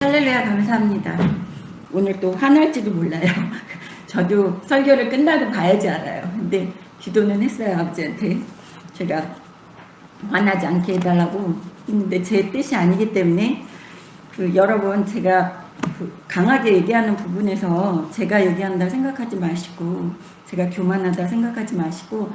할렐루야, 감사합니다. 오늘 또 화날지도 몰라요. 저도 설교를 끝나도 봐야지 알아요. 근데 기도는 했어요, 아버지한테. 제가 화나지 않게 해달라고 했는데 제 뜻이 아니기 때문에 여러분, 제가 강하게 얘기하는 부분에서 제가 얘기한다 생각하지 마시고, 제가 교만하다 생각하지 마시고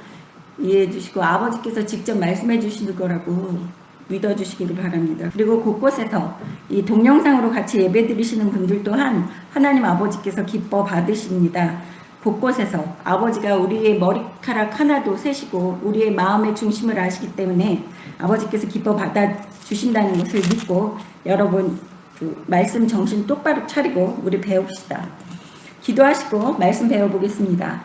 이해해 주시고, 아버지께서 직접 말씀해 주시는 거라고 믿어주시기를 바랍니다. 그리고 곳곳에서 이 동영상으로 같이 예배 드리시는 분들 또한 하나님 아버지께서 기뻐 받으십니다. 곳곳에서 아버지가 우리의 머리카락 하나도 세시고 우리의 마음의 중심을 아시기 때문에 아버지께서 기뻐 받아 주신다는 것을 믿고, 여러분 말씀 정신 똑바로 차리고 우리 배웁시다. 기도하시고 말씀 배워보겠습니다.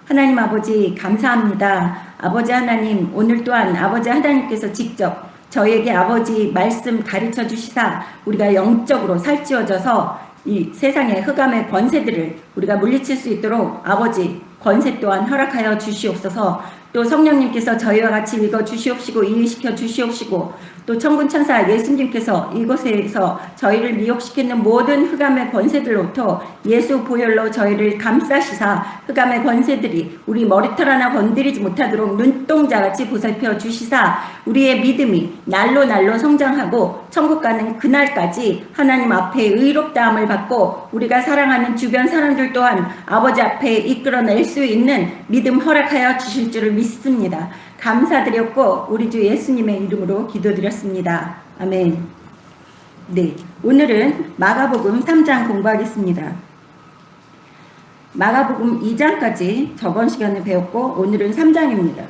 하나님 아버지, 감사합니다. 아버지 하나님, 오늘 또한 아버지 하나님께서 직접 저희에게 아버지 말씀 가르쳐 주시사 우리가 영적으로 살찌워져서 이 세상의 흑암의 권세들을 우리가 물리칠 수 있도록 아버지 권세 또한 허락하여 주시옵소서. 또 성령님께서 저희와 같이 읽어 주시옵시고 이해시켜 주시옵시고, 또 천군천사 예수님께서 이곳에서 저희를 미혹시키는 모든 흑암의 권세들로부터 예수 보혈로 저희를 감싸시사 흑암의 권세들이 우리 머리털 하나 건드리지 못하도록 눈동자같이 보살펴 주시사 우리의 믿음이 날로 날로 성장하고 천국 가는 그날까지 하나님 앞에 의롭다함을 받고 우리가 사랑하는 주변 사람들 또한 아버지 앞에 이끌어낼 수 있는 믿음 허락하여 주실 줄을 믿습니다. 감사드렸고 우리 주 예수님의 이름으로 기도드렸습니다. 아멘. 네, 오늘은 마가복음 3장 공부하겠습니다. 마가복음 2장까지 저번 시간에 배웠고 오늘은 3장입니다.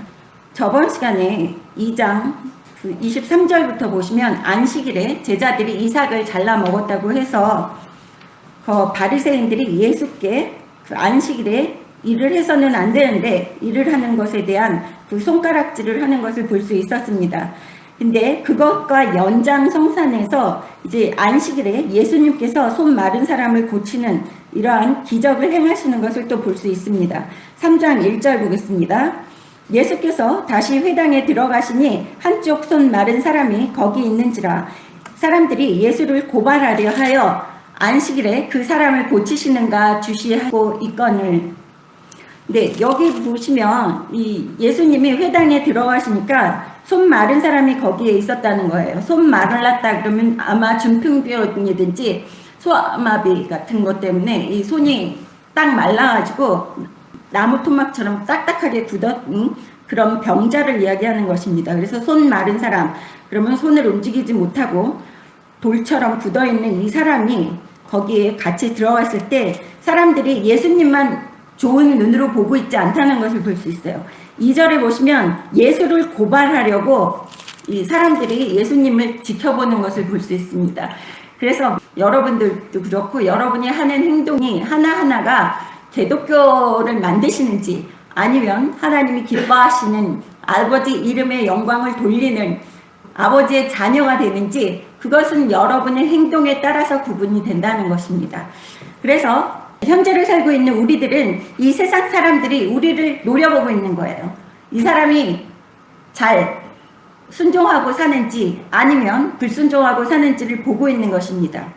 저번 시간에 2장 23절부터 보시면 안식일에 제자들이 이삭을 잘라 먹었다고 해서 바리새인들이 예수께 안식일에 일을 해서는 안 되는데 일을 하는 것에 대한 손가락질을 하는 것을 볼 수 있었습니다. 근데 그것과 연장성산에서 이제 안식일에 예수님께서 손 마른 사람을 고치는 이러한 기적을 행하시는 것을 또 볼 수 있습니다. 3장 1절 보겠습니다. 예수께서 다시 회당에 들어가시니 한쪽 손 마른 사람이 거기 있는지라. 사람들이 예수를 고발하려 하여 안식일에 그 사람을 고치시는가 주시하고 있거늘. 네, 여기 보시면 이 예수님이 회당에 들어가시니까 손 마른 사람이 거기에 있었다는 거예요. 손 마르렀다 그러면 아마 중풍병이든지 소아마비 같은 것 때문에 이 손이 딱 말라가지고 나무 토막처럼 딱딱하게 굳은 그런 병자를 이야기하는 것입니다. 그래서 손 마른 사람, 그러면 손을 움직이지 못하고 돌처럼 굳어있는 이 사람이 거기에 같이 들어갔을 때 사람들이 예수님만 좋은 눈으로 보고 있지 않다는 것을 볼 수 있어요. 2절에 보시면 예수를 고발하려고 이 사람들이 예수님을 지켜보는 것을 볼 수 있습니다. 그래서 여러분들도 그렇고 여러분이 하는 행동이 하나하나가 기독교를 만드시는지 아니면 하나님이 기뻐하시는 아버지 이름의 영광을 돌리는 아버지의 자녀가 되는지, 그것은 여러분의 행동에 따라서 구분이 된다는 것입니다. 그래서 현재를 살고 있는 우리들은 이 세상 사람들이 우리를 노려보고 있는 거예요. 이 사람이 잘 순종하고 사는지 아니면 불순종하고 사는지를 보고 있는 것입니다.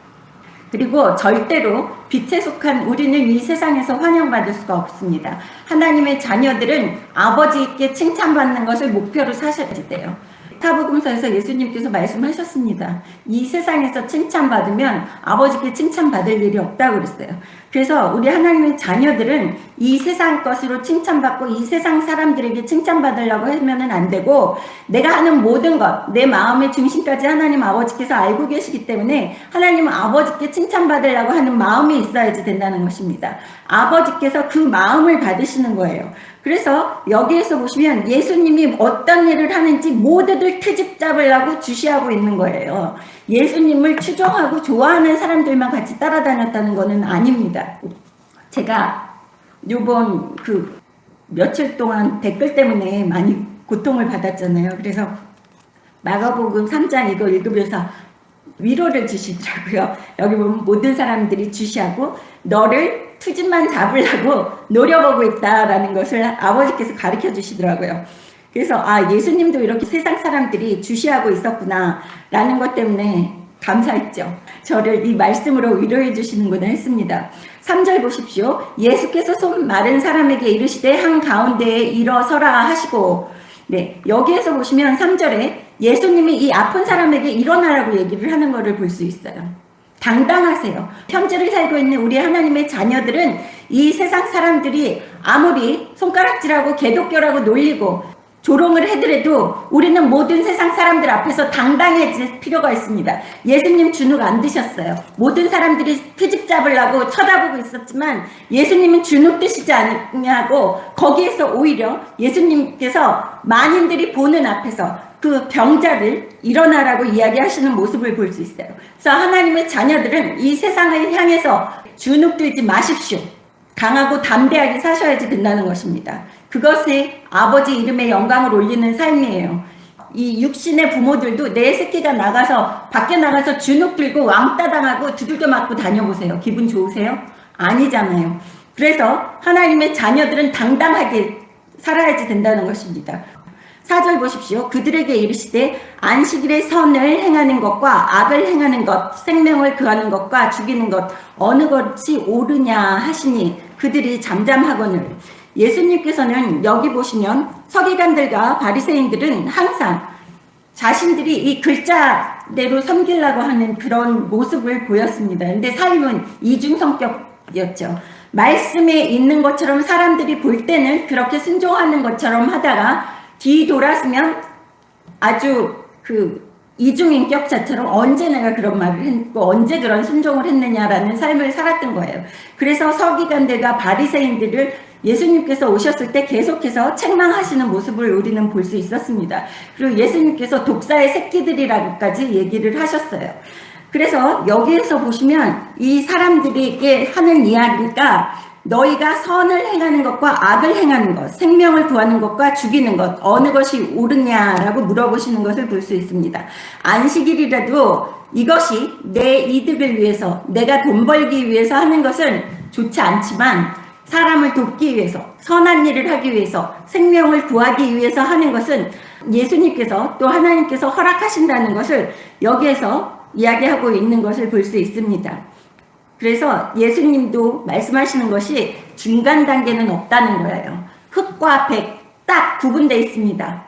그리고 절대로 빛에 속한 우리는 이 세상에서 환영받을 수가 없습니다. 하나님의 자녀들은 아버지께 칭찬받는 것을 목표로 사셔야 돼요. 타복음서에서 예수님께서 말씀하셨습니다. 이 세상에서 칭찬받으면 아버지께 칭찬받을 일이 없다고 그랬어요. 그래서 우리 하나님의 자녀들은 이 세상 것으로 칭찬받고 이 세상 사람들에게 칭찬받으려고 하면 안 되고, 내가 하는 모든 것, 내 마음의 중심까지 하나님 아버지께서 알고 계시기 때문에 하나님 아버지께 칭찬받으려고 하는 마음이 있어야지 된다는 것입니다. 아버지께서 그 마음을 받으시는 거예요. 그래서 여기에서 보시면 예수님이 어떤 일을 하는지 모두들 트집 잡으려고 주시하고 있는 거예요. 예수님을 추종하고 좋아하는 사람들만 같이 따라다녔다는 것은 아닙니다. 제가 요번 며칠 동안 댓글 때문에 많이 고통을 받았잖아요. 그래서 마가복음 3장 이거 읽으면서 위로를 주시더라고요. 여기 보면 모든 사람들이 주시하고 너를 투집만 잡으려고 노려보고 있다라는 것을 아버지께서 가르쳐 주시더라고요. 그래서 예수님도 이렇게 세상 사람들이 주시하고 있었구나 라는 것 때문에 감사했죠. 저를 이 말씀으로 위로해 주시는구나 했습니다. 3절 보십시오. 예수께서 손 마른 사람에게 이르시되 한가운데에 일어서라 하시고, 네, 여기에서 보시면 3절에 예수님이 이 아픈 사람에게 일어나라고 얘기를 하는 것을 볼 수 있어요. 당당하세요. 현재를 살고 있는 우리 하나님의 자녀들은 이 세상 사람들이 아무리 손가락질하고 개독교라고 놀리고 조롱을 해더라도 우리는 모든 세상 사람들 앞에서 당당해질 필요가 있습니다. 예수님 주눅 안 드셨어요. 모든 사람들이 트집 잡으려고 쳐다보고 있었지만 예수님은 주눅 드시지 않냐고, 거기에서 오히려 예수님께서 만인들이 보는 앞에서 그 병자를 일어나라고 이야기하시는 모습을 볼 수 있어요. 그래서 하나님의 자녀들은 이 세상을 향해서 주눅 들지 마십시오. 강하고 담대하게 사셔야지 된다는 것입니다. 그것이 아버지 이름의 영광을 올리는 삶이에요. 이 육신의 부모들도 내 새끼가 나가서 밖에 나가서 주눅 들고 왕따 당하고 두들겨 맞고 다녀보세요. 기분 좋으세요? 아니잖아요. 그래서 하나님의 자녀들은 당당하게 살아야지 된다는 것입니다. 4절 보십시오. 그들에게 이르시되 안식일에 선을 행하는 것과 악을 행하는 것, 생명을 구하는 것과 죽이는 것 어느 것이 옳으냐 하시니 그들이 잠잠하거늘. 예수님께서는 여기 보시면 서기관들과 바리새인들은 항상 자신들이 이 글자대로 섬기려고 하는 그런 모습을 보였습니다. 근데 삶은 이중성격이었죠. 말씀에 있는 것처럼 사람들이 볼 때는 그렇게 순종하는 것처럼 하다가 뒤돌아서면 아주 이중인격자처럼 언제 내가 그런 말을 했고 언제 그런 순종을 했느냐라는 삶을 살았던 거예요. 그래서 서기관들과 바리새인들을 예수님께서 오셨을 때 계속해서 책망하시는 모습을 우리는 볼 수 있었습니다. 그리고 예수님께서 독사의 새끼들이라고까지 얘기를 하셨어요. 그래서 여기에서 보시면 이 사람들에게 하는 이야기가 너희가 선을 행하는 것과 악을 행하는 것, 생명을 구하는 것과 죽이는 것 어느 것이 옳으냐라고 물어보시는 것을 볼 수 있습니다. 안식일이라도 이것이 내 이득을 위해서, 내가 돈 벌기 위해서 하는 것은 좋지 않지만 사람을 돕기 위해서, 선한 일을 하기 위해서, 생명을 구하기 위해서 하는 것은 예수님께서 또 하나님께서 허락하신다는 것을 여기에서 이야기하고 있는 것을 볼 수 있습니다. 그래서 예수님도 말씀하시는 것이 중간 단계는 없다는 거예요. 흑과 백 딱 구분되어 있습니다.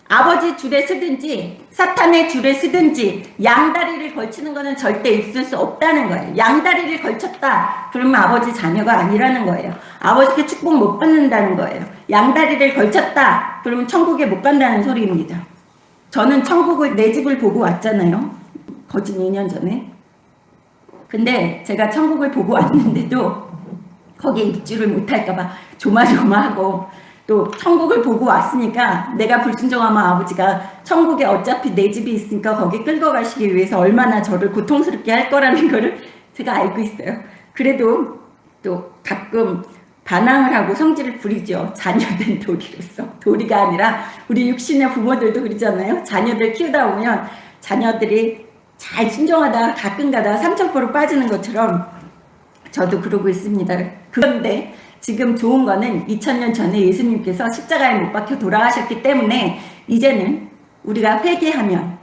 아버지 줄에 쓰든지 사탄의 줄에 쓰든지 양다리를 걸치는 것은 절대 있을 수 없다는 거예요. 양다리를 걸쳤다 그러면 아버지 자녀가 아니라는 거예요. 아버지께 축복 못 받는다는 거예요. 양다리를 걸쳤다 그러면 천국에 못 간다는 소리입니다. 저는 천국을, 내 집을 보고 왔잖아요. 거진 2년 전에. 근데 제가 천국을 보고 왔는데도 거기에 입주를 못할까봐 조마조마하고, 또 천국을 보고 왔으니까 내가 불순종하면 아버지가 천국에 어차피 내 집이 있으니까 거기 끌고 가시기 위해서 얼마나 저를 고통스럽게 할 거라는 거를 제가 알고 있어요. 그래도 또 가끔 반항을 하고 성질을 부리죠. 자녀된 도리로서. 도리가 아니라 우리 육신의 부모들도 그러잖아요. 자녀들 키우다 보면 자녀들이 잘 순종하다가 가끔 가다가 삼천포로 빠지는 것처럼 저도 그러고 있습니다. 그런데 지금 좋은 거는 2000년 전에 예수님께서 십자가에 못 박혀 돌아가셨기 때문에 이제는 우리가 회개하면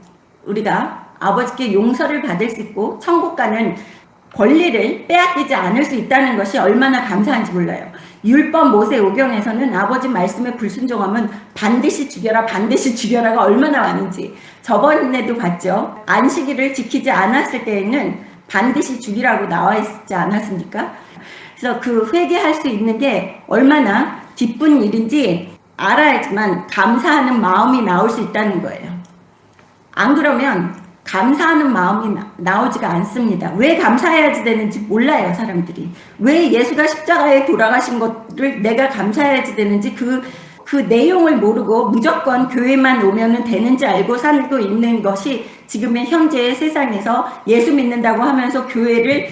우리가 아버지께 용서를 받을 수 있고 천국 가는 권리를 빼앗기지 않을 수 있다는 것이 얼마나 감사한지 몰라요. 율법 모세오경에서는 아버지 말씀에 불순종하면 반드시 죽여라 반드시 죽여라가 얼마나 많은지 저번에도 봤죠. 안식일을 지키지 않았을 때에는 반드시 죽이라고 나와 있지 않았습니까? 그래서 그 회개할 수 있는 게 얼마나 기쁜 일인지 알아야지만 감사하는 마음이 나올 수 있다는 거예요. 안 그러면 감사하는 마음이 나오지가 않습니다. 왜 감사해야지 되는지 몰라요, 사람들이. 왜 예수가 십자가에 돌아가신 것을 내가 감사해야지 되는지 그 내용을 모르고 무조건 교회만 오면 되는지 알고 살고 있는 것이 지금의 현재의 세상에서 예수 믿는다고 하면서 교회를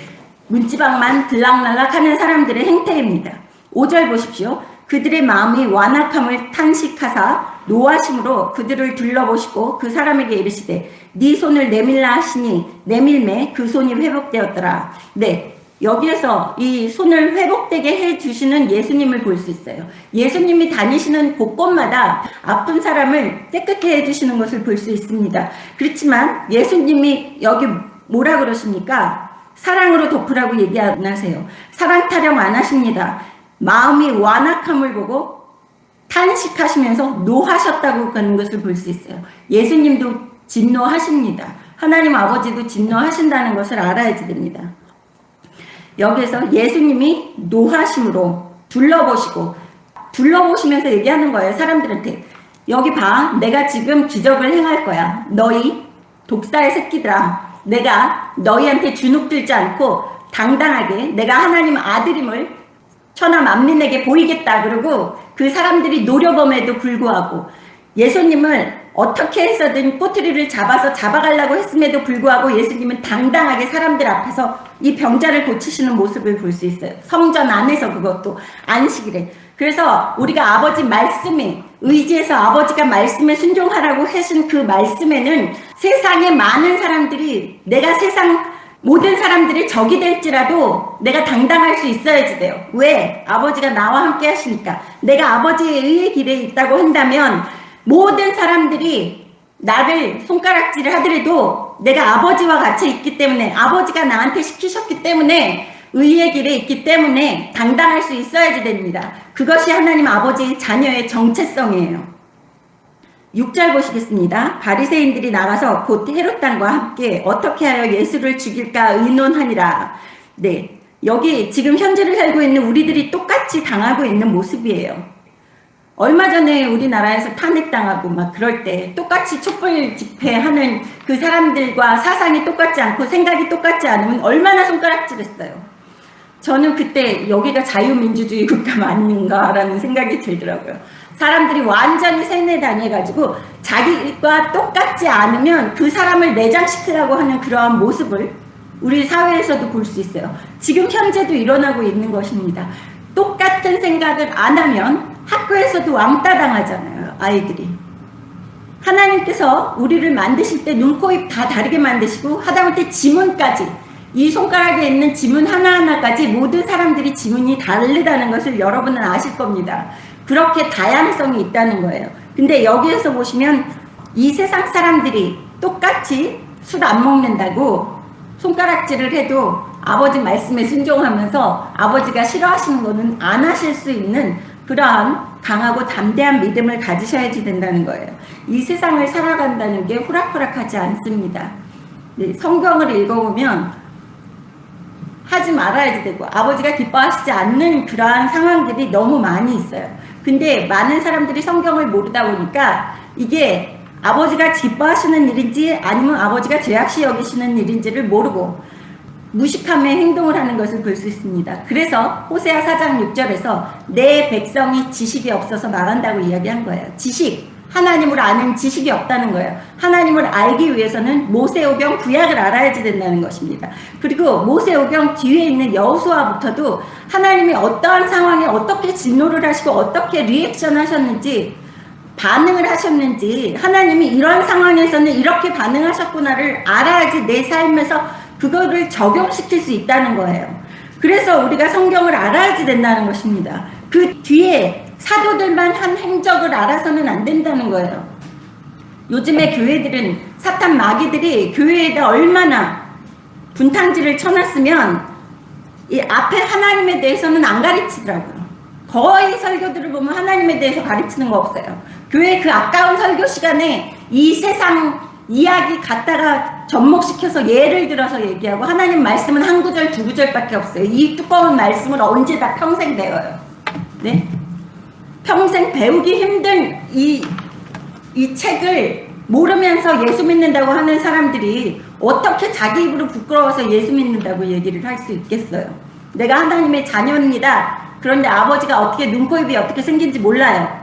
문지방만 들락날락 하는 사람들의 행태입니다. 5절 보십시오. 그들의 마음이 완악함을 탄식하사 노하심으로 그들을 둘러보시고 그 사람에게 이르시되 네 손을 내밀라 하시니 내밀매 그 손이 회복되었더라. 네, 여기에서 이 손을 회복되게 해주시는 예수님을 볼 수 있어요. 예수님이 다니시는 곳곳마다 아픈 사람을 깨끗게 해주시는 것을 볼 수 있습니다. 그렇지만 예수님이 여기 뭐라 그러십니까? 사랑으로 덮으라고 얘기 안 하세요. 사랑 타령 안 하십니다. 마음이 완악함을 보고 탄식하시면서 노하셨다고 하는 것을 볼 수 있어요. 예수님도 진노하십니다. 하나님 아버지도 진노하신다는 것을 알아야지 됩니다. 여기서 예수님이 노하심으로 둘러보시면서 얘기하는 거예요. 사람들한테. 여기 봐. 내가 지금 기적을 행할 거야. 너희 독사의 새끼들아. 내가 너희한테 주눅들지 않고 당당하게 내가 하나님 아들임을 천하 만민에게 보이겠다. 그러고 그 사람들이 노려봄에도 불구하고 예수님을 어떻게 해서든 꼬투리를 잡아가려고 했음에도 불구하고 예수님은 당당하게 사람들 앞에서 이 병자를 고치시는 모습을 볼 수 있어요. 성전 안에서 그것도 안식일에. 그래서 우리가 아버지 말씀에 의지해서 아버지가 말씀에 순종하라고 하신 그 말씀에는 세상에 많은 사람들이 내가 세상 모든 사람들이 적이 될지라도 내가 당당할 수 있어야지 돼요. 왜? 아버지가 나와 함께 하시니까. 내가 아버지의 의의 길에 있다고 한다면 모든 사람들이 나를 손가락질을 하더라도 내가 아버지와 같이 있기 때문에 아버지가 나한테 시키셨기 때문에 의의 길에 있기 때문에 당당할 수 있어야지 됩니다. 그것이 하나님 아버지의 자녀의 정체성이에요. 6절 보시겠습니다. 바리새인들이 나가서 곧 헤롯 당과 함께 어떻게 하여 예수를 죽일까 의논하니라. 네, 여기 지금 현재를 살고 있는 우리들이 똑같이 당하고 있는 모습이에요. 얼마 전에 우리나라에서 탄핵당하고 막 그럴 때 똑같이 촛불 집회하는 그 사람들과 사상이 똑같지 않고 생각이 똑같지 않으면 얼마나 손가락질했어요. 저는 그때 여기가 자유민주주의 국가 아닌가라는 생각이 들더라고요. 사람들이 완전히 세뇌당해가지고 자기가 똑같지 않으면 그 사람을 내장시키려고 하는 그러한 모습을 우리 사회에서도 볼 수 있어요. 지금 현재도 일어나고 있는 것입니다. 똑같은 생각을 안 하면 학교에서도 왕따 당하잖아요. 아이들이. 하나님께서 우리를 만드실 때 눈, 코, 입 다 다르게 만드시고 하다못해 지문까지 이 손가락에 있는 지문 하나하나까지 모든 사람들이 지문이 다르다는 것을 여러분은 아실 겁니다. 그렇게 다양성이 있다는 거예요. 근데 여기에서 보시면 이 세상 사람들이 똑같이 술 안 먹는다고 손가락질을 해도 아버지 말씀에 순종하면서 아버지가 싫어하시는 거는 안 하실 수 있는 그러한 강하고 담대한 믿음을 가지셔야지 된다는 거예요. 이 세상을 살아간다는 게 호락호락하지 않습니다. 네, 성경을 읽어보면 하지 말아야지 되고 아버지가 기뻐하시지 않는 그러한 상황들이 너무 많이 있어요. 근데 많은 사람들이 성경을 모르다 보니까 이게 아버지가 기뻐하시는 일인지 아니면 아버지가 죄악시 여기시는 일인지를 모르고 무식함의 행동을 하는 것을 볼 수 있습니다. 그래서 호세아 4장 6절에서 내 백성이 지식이 없어서 망한다고 이야기한 거예요. 지식, 하나님을 아는 지식이 없다는 거예요. 하나님을 알기 위해서는 모세오경 구약을 알아야지 된다는 것입니다. 그리고 모세오경 뒤에 있는 여호수아부터도 하나님이 어떠한 상황에 어떻게 진노를 하시고 어떻게 리액션 하셨는지 반응을 하셨는지 하나님이 이런 상황에서는 이렇게 반응하셨구나를 알아야지 내 삶에서 그거를 적용시킬 수 있다는 거예요. 그래서 우리가 성경을 알아야지 된다는 것입니다. 그 뒤에 사도들만 한 행적을 알아서는 안 된다는 거예요. 요즘에 교회들은 사탄 마귀들이 교회에다 얼마나 분탕질을 쳐놨으면 이 앞에 하나님에 대해서는 안 가르치더라고요. 거의 설교들을 보면 하나님에 대해서 가르치는 거 없어요. 교회 그 아까운 설교 시간에 이 세상 이야기 갖다가 접목시켜서 예를 들어서 얘기하고 하나님 말씀은 한 구절 두 구절밖에 없어요. 이 두꺼운 말씀을 언제 다 평생 배워요. 네? 평생 배우기 힘든 이 책을 모르면서 예수 믿는다고 하는 사람들이 어떻게 자기 입으로 부끄러워서 예수 믿는다고 얘기를 할 수 있겠어요. 내가 하나님의 자녀입니다. 그런데 아버지가 어떻게 눈코입이 어떻게 생긴지 몰라요.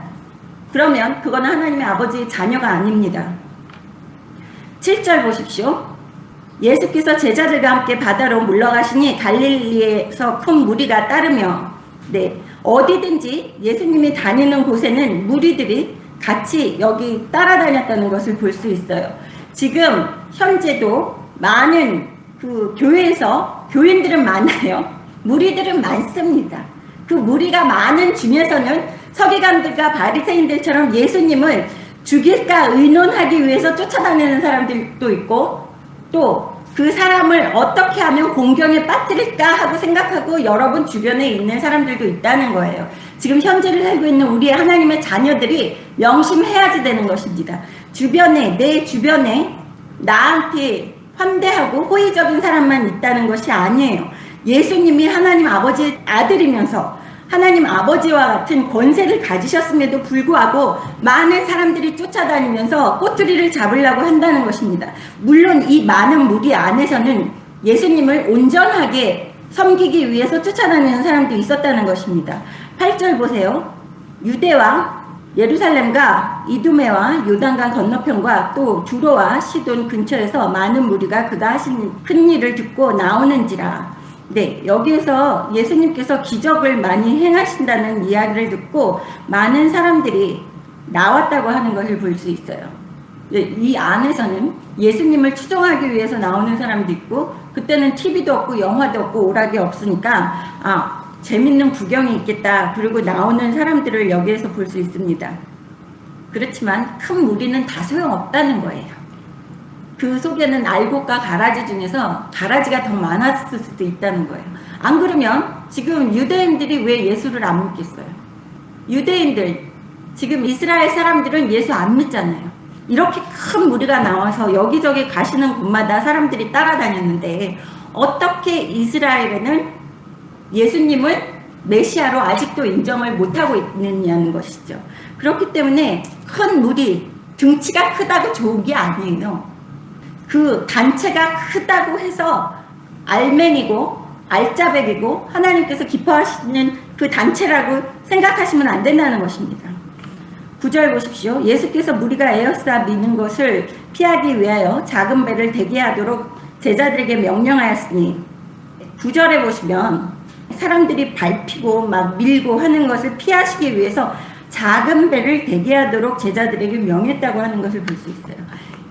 그러면 그거는 하나님의 아버지의 자녀가 아닙니다. 7절 보십시오. 예수께서 제자들과 함께 바다로 물러가시니 갈릴리에서 큰 무리가 따르며 네, 어디든지 예수님이 다니는 곳에는 무리들이 같이 여기 따라다녔다는 것을 볼 수 있어요. 지금 현재도 많은 그 교회에서 교인들은 많아요. 무리들은 많습니다. 그 무리가 많은 중에서는 서기관들과 바리새인들처럼 예수님을 죽일까 의논하기 위해서 쫓아다니는 사람들도 있고 또 그 사람을 어떻게 하면 공경에 빠뜨릴까 하고 생각하고 여러분 주변에 있는 사람들도 있다는 거예요. 지금 현재를 살고 있는 우리 하나님의 자녀들이 명심해야지 되는 것입니다. 내 주변에 나한테 환대하고 호의적인 사람만 있다는 것이 아니에요. 예수님이 하나님 아버지의 아들이면서 하나님 아버지와 같은 권세를 가지셨음에도 불구하고 많은 사람들이 쫓아다니면서 꼬투리를 잡으려고 한다는 것입니다. 물론 이 많은 무리 안에서는 예수님을 온전하게 섬기기 위해서 쫓아다니는 사람도 있었다는 것입니다. 8절 보세요. 유대와 예루살렘과 이두메와 요단강 건너편과 또 두로와 시돈 근처에서 많은 무리가 그가 하신 큰 일을 듣고 나오는지라. 네, 여기에서 예수님께서 기적을 많이 행하신다는 이야기를 듣고 많은 사람들이 나왔다고 하는 것을 볼 수 있어요. 이 안에서는 예수님을 추종하기 위해서 나오는 사람도 있고, 그때는 TV도 없고 영화도 없고 오락이 없으니까 재밌는 구경이 있겠다 그리고 나오는 사람들을 여기에서 볼 수 있습니다. 그렇지만 큰 무리는 다 소용없다는 거예요. 그 속에는 알곡과 가라지 중에서 가라지가 더 많았을 수도 있다는 거예요. 안 그러면 지금 유대인들이 왜 예수를 안 믿겠어요? 유대인들, 지금 이스라엘 사람들은 예수 안 믿잖아요. 이렇게 큰 무리가 나와서 여기저기 가시는 곳마다 사람들이 따라다녔는데 어떻게 이스라엘에는 예수님을 메시아로 아직도 인정을 못하고 있느냐는 것이죠. 그렇기 때문에 큰 무리, 등치가 크다고 좋은 게 아니에요. 그 단체가 크다고 해서 알맹이고 알짜배기고 하나님께서 기뻐하시는 그 단체라고 생각하시면 안 된다는 것입니다. 9절 보십시오. 예수께서 무리가 에어싸 미는 것을 피하기 위하여 작은 배를 대기하도록 제자들에게 명령하였으니, 9절에 보시면 사람들이 밟히고 막 밀고 하는 것을 피하시기 위해서 작은 배를 대기하도록 제자들에게 명했다고 하는 것을 볼 수 있어요.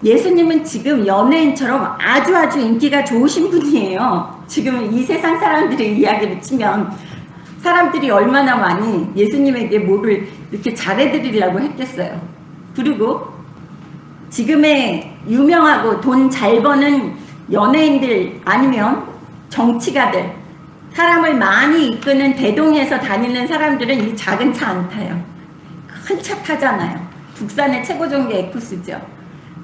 예수님은 지금 연예인처럼 아주 인기가 좋으신 분이에요. 지금 이 세상 사람들의 이야기를 치면 사람들이 얼마나 많이 예수님에게 뭐를 이렇게 잘해드리려고 했겠어요. 그리고 지금의 유명하고 돈 잘 버는 연예인들 아니면 정치가들, 사람을 많이 이끄는 대동에서 다니는 사람들은 이 작은 차 안 타요. 큰 차 타잖아요. 국산의 최고 종기 에코스죠.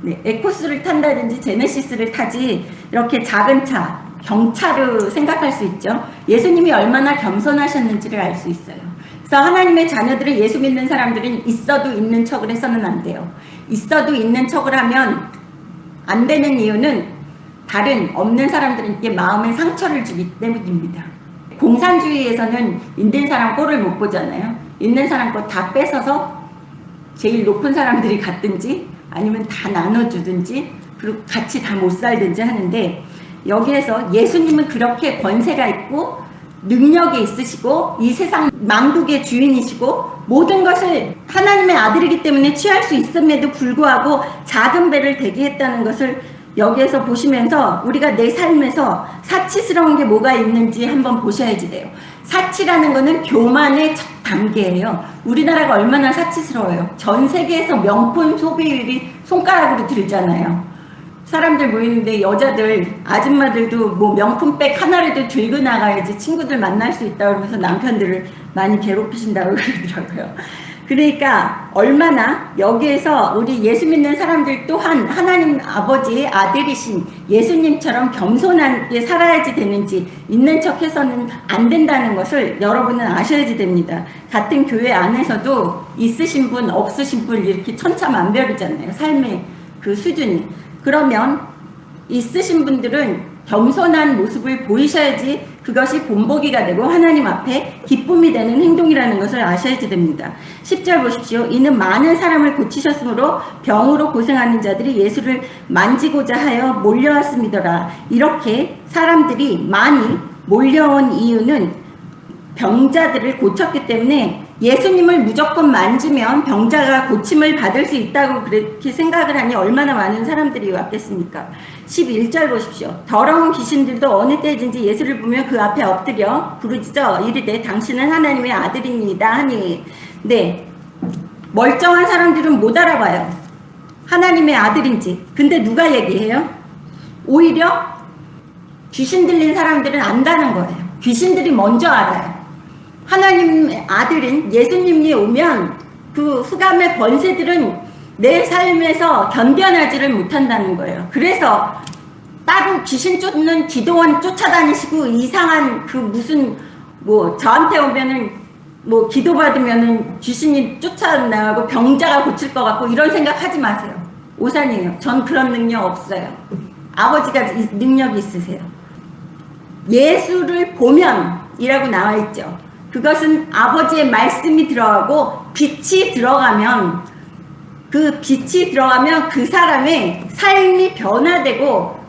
네, 에코스를 탄다든지 제네시스를 타지 이렇게 작은 차, 경차로 생각할 수 있죠. 예수님이 얼마나 겸손하셨는지를 알 수 있어요. 그래서 하나님의 자녀들은, 예수 믿는 사람들은 있어도 있는 척을 해서는 안 돼요. 있어도 있는 척을 하면 안 되는 이유는 다른 없는 사람들에게 마음의 상처를 주기 때문입니다. 공산주의에서는 있는 사람 꼴을 못 보잖아요. 있는 사람 것 다 뺏어서 제일 높은 사람들이 갔든지 아니면 다 나눠주든지 그리고 같이 다 못 살든지 하는데, 여기에서 예수님은 그렇게 권세가 있고 능력이 있으시고 이 세상 만국의 주인이시고 모든 것을 하나님의 아들이기 때문에 취할 수 있음에도 불구하고 작은 배를 대기했다는 것을 여기에서 보시면서 우리가 내 삶에서 사치스러운 게 뭐가 있는지 한번 보셔야지 돼요. 사치라는 거는 교만의 첫 단계예요. 우리나라가 얼마나 사치스러워요. 전 세계에서 명품 소비율이 손가락으로 들잖아요. 사람들 모이는데 여자들, 아줌마들도 뭐 명품백 하나라도 들고 나가야지 친구들 만날 수 있다고 그러면서 남편들을 많이 괴롭히신다고 그러더라고요. 그러니까 얼마나 여기에서 우리 예수 믿는 사람들 또한 하나님 아버지의 아들이신 예수님처럼 겸손하게 살아야지 되는지, 있는 척 해서는 안 된다는 것을 여러분은 아셔야지 됩니다. 같은 교회 안에서도 있으신 분 없으신 분 이렇게 천차만별이잖아요. 삶의 그 수준이. 그러면 있으신 분들은 겸손한 모습을 보이셔야지 그것이 본보기가 되고 하나님 앞에 기쁨이 되는 행동이라는 것을 아셔야지 됩니다. 10절 보십시오. 이는 많은 사람을 고치셨으므로 병으로 고생하는 자들이 예수를 만지고자 하여 몰려왔음이더라. 이렇게 사람들이 많이 몰려온 이유는 병자들을 고쳤기 때문에 예수님을 무조건 만지면 병자가 고침을 받을 수 있다고 그렇게 생각을 하니 얼마나 많은 사람들이 왔겠습니까? 11절 보십시오. 더러운 귀신들도 어느 때든지 예수를 보면 그 앞에 엎드려 부르짖어 이르되 당신은 하나님의 아들입니다 하니. 네, 멀쩡한 사람들은 못 알아봐요. 하나님의 아들인지. 근데 누가 얘기해요? 오히려 귀신 들린 사람들은 안다는 거예요. 귀신들이 먼저 알아요. 하나님의 아들인 예수님이 오면 그 흑암의 권세들은 내 삶에서 견뎌내지를 못한다는 거예요. 그래서 따로 귀신 쫓는 기도원 쫓아다니시고 이상한 그 무슨 뭐 저한테 오면은 뭐 기도받으면은 귀신이 쫓아나가고 병자가 고칠 것 같고 이런 생각 하지 마세요. 오산이에요. 전 그런 능력 없어요. 아버지가 능력이 있으세요. 예수를 보면 이라고 나와 있죠. 그것은 아버지의 말씀이 들어가고 빛이 들어가면 그 사람의 삶이 변화되고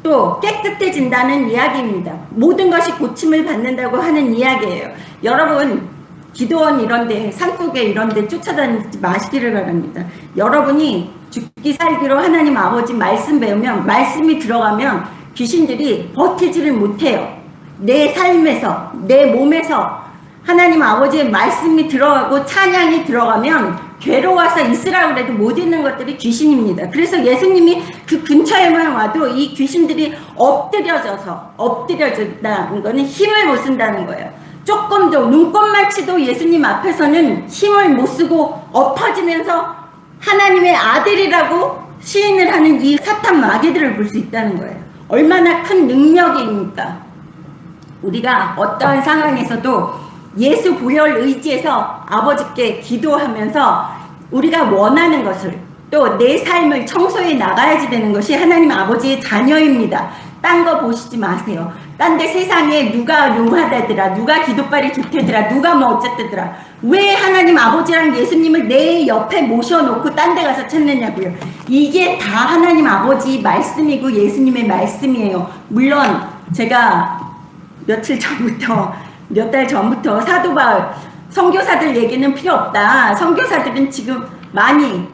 또 깨끗해진다는 이야기입니다. 모든 것이 고침을 받는다고 하는 이야기예요. 여러분 기도원 이런데 산속에 이런데 쫓아다니지 마시기를 바랍니다. 여러분이 죽기 살기로 하나님 아버지 말씀 배우면 말씀이 들어가면 귀신들이 버티지를 못해요. 내 삶에서 내 몸에서 하나님 아버지의 말씀이 들어가고 찬양이 들어가면 괴로워서 있으라고 해도 못 있는 것들이 귀신입니다. 그래서 예수님이 그 근처에만 와도 이 귀신들이 엎드려진다는 거는 힘을 못 쓴다는 거예요. 조금도 눈꼽만치도 예수님 앞에서는 힘을 못 쓰고 엎어지면서 하나님의 아들이라고 시인을 하는 이 사탄 마귀들을 볼 수 있다는 거예요. 얼마나 큰 능력입니까? 우리가 어떠한 상황에서도 예수 보혈 의지에서 아버지께 기도하면서 우리가 원하는 것을 또 내 삶을 청소해 나가야지 되는 것이 하나님 아버지의 자녀입니다. 딴 거 보시지 마세요. 딴 데 세상에 누가 용하다더라, 누가 기도빨이 좋대더라, 누가 뭐 어쨌더라. 왜 하나님 아버지랑 예수님을 내 옆에 모셔놓고 딴 데 가서 찾느냐고요. 이게 다 하나님 아버지 말씀이고 예수님의 말씀이에요. 물론 제가 몇 달 전부터 사도 바울 선교사들 얘기는 필요 없다. 선교사들은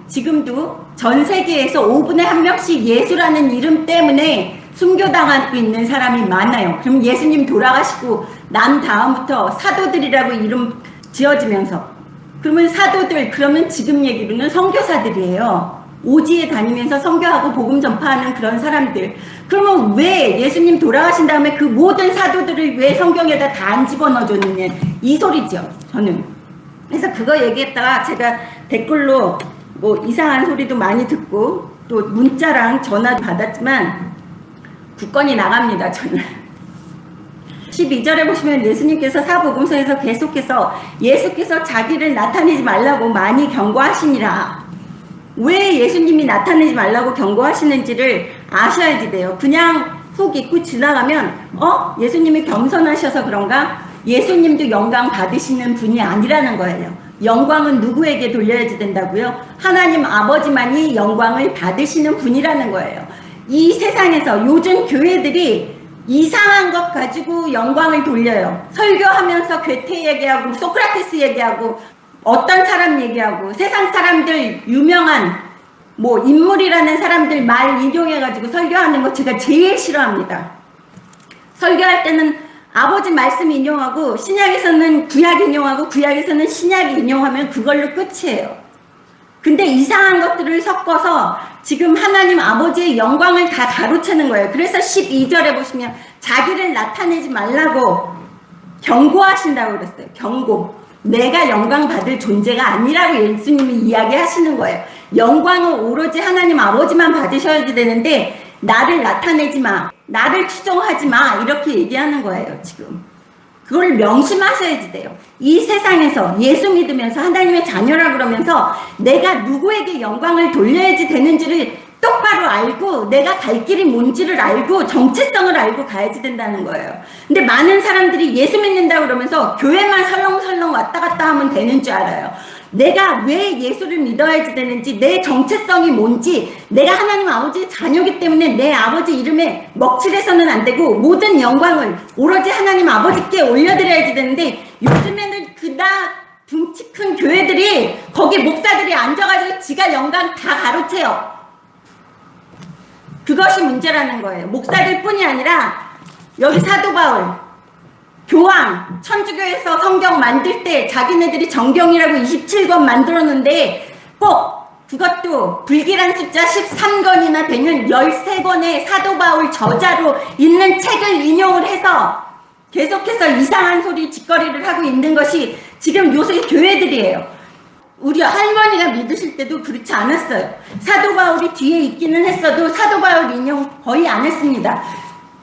지금도 전 세계에서 5분에 1명씩 예수라는 이름 때문에 순교당하고 있는 사람이 많아요. 그럼 예수님 돌아가시고 난 다음부터 사도들이라고 이름 지어지면서 그러면 지금 얘기로는 선교사들이에요. 오지에 다니면서 선교하고 복음 전파하는 그런 사람들. 그러면 왜 예수님 돌아가신 다음에 그 모든 사도들을 왜 성경에다 다 안 집어넣어줬느냐 이 소리죠. 저는. 그래서 그거 얘기했다가 제가 댓글로 뭐 이상한 소리도 많이 듣고 또 문자랑 전화도 받았지만 굳건히 나갑니다. 저는. 12절에 보시면 예수님께서 사복음서에서 계속해서 예수께서 자기를 나타내지 말라고 많이 경고하시니라. 왜 예수님이 나타내지 말라고 경고하시는지를 아셔야지 돼요. 그냥 훅 잊고 지나가면 예수님이 겸손하셔서 그런가? 예수님도 영광 받으시는 분이 아니라는 거예요. 영광은 누구에게 돌려야지 된다고요? 하나님 아버지만이 영광을 받으시는 분이라는 거예요. 이 세상에서 요즘 교회들이 이상한 것 가지고 영광을 돌려요. 설교하면서 괴테 얘기하고 소크라테스 얘기하고 어떤 사람 얘기하고 세상 사람들 유명한 뭐 인물이라는 사람들 말 인용해가지고 설교하는 거 제가 제일 싫어합니다. 설교할 때는 아버지 말씀 인용하고 신약에서는 구약 인용하고 구약에서는 신약 인용하면 그걸로 끝이에요. 근데 이상한 것들을 섞어서 지금 하나님 아버지의 영광을 다 가로채는 거예요. 그래서 12절에 보시면 자기를 나타내지 말라고 경고하신다고 그랬어요. 경고. 내가 영광 받을 존재가 아니라고 예수님이 이야기하시는 거예요. 영광은 오로지 하나님 아버지만 받으셔야 되는데 나를 나타내지 마, 나를 추종하지 마 이렇게 얘기하는 거예요. 지금 그걸 명심하셔야지 돼요. 이 세상에서 예수 믿으면서 하나님의 자녀라 그러면서 내가 누구에게 영광을 돌려야지 되는지를 똑바로 알고 내가 갈 길이 뭔지를 알고 정체성을 알고 가야지 된다는 거예요. 근데 많은 사람들이 예수 믿는다고 그러면서 교회만 설렁설렁 왔다 갔다 하면 되는 줄 알아요. 내가 왜 예수를 믿어야지 되는지, 내 정체성이 뭔지, 내가 하나님 아버지의 자녀이기 때문에 내 아버지 이름에 먹칠해서는 안 되고 모든 영광을 오로지 하나님 아버지께 올려드려야지 되는데 요즘에는 그닥 등치 큰 교회들이 거기 목사들이 앉아가지고 지가 영광 다 가로채요. 그것이 문제라는 거예요. 목사들 뿐이 아니라 여기 사도 바울, 교황, 천주교에서 성경 만들 때 자기네들이 정경이라고 27권 만들었는데 꼭 그것도 불길한 숫자 13권이나 되는 13권의 사도 바울 저자로 있는 책을 인용을 해서 계속해서 이상한 소리 짓거리를 하고 있는 것이 지금 요새 교회들이에요. 우리 할머니가 믿으실 때도 그렇지 않았어요. 사도 바울이 뒤에 있기는 했어도 사도 바울 인용 거의 안 했습니다.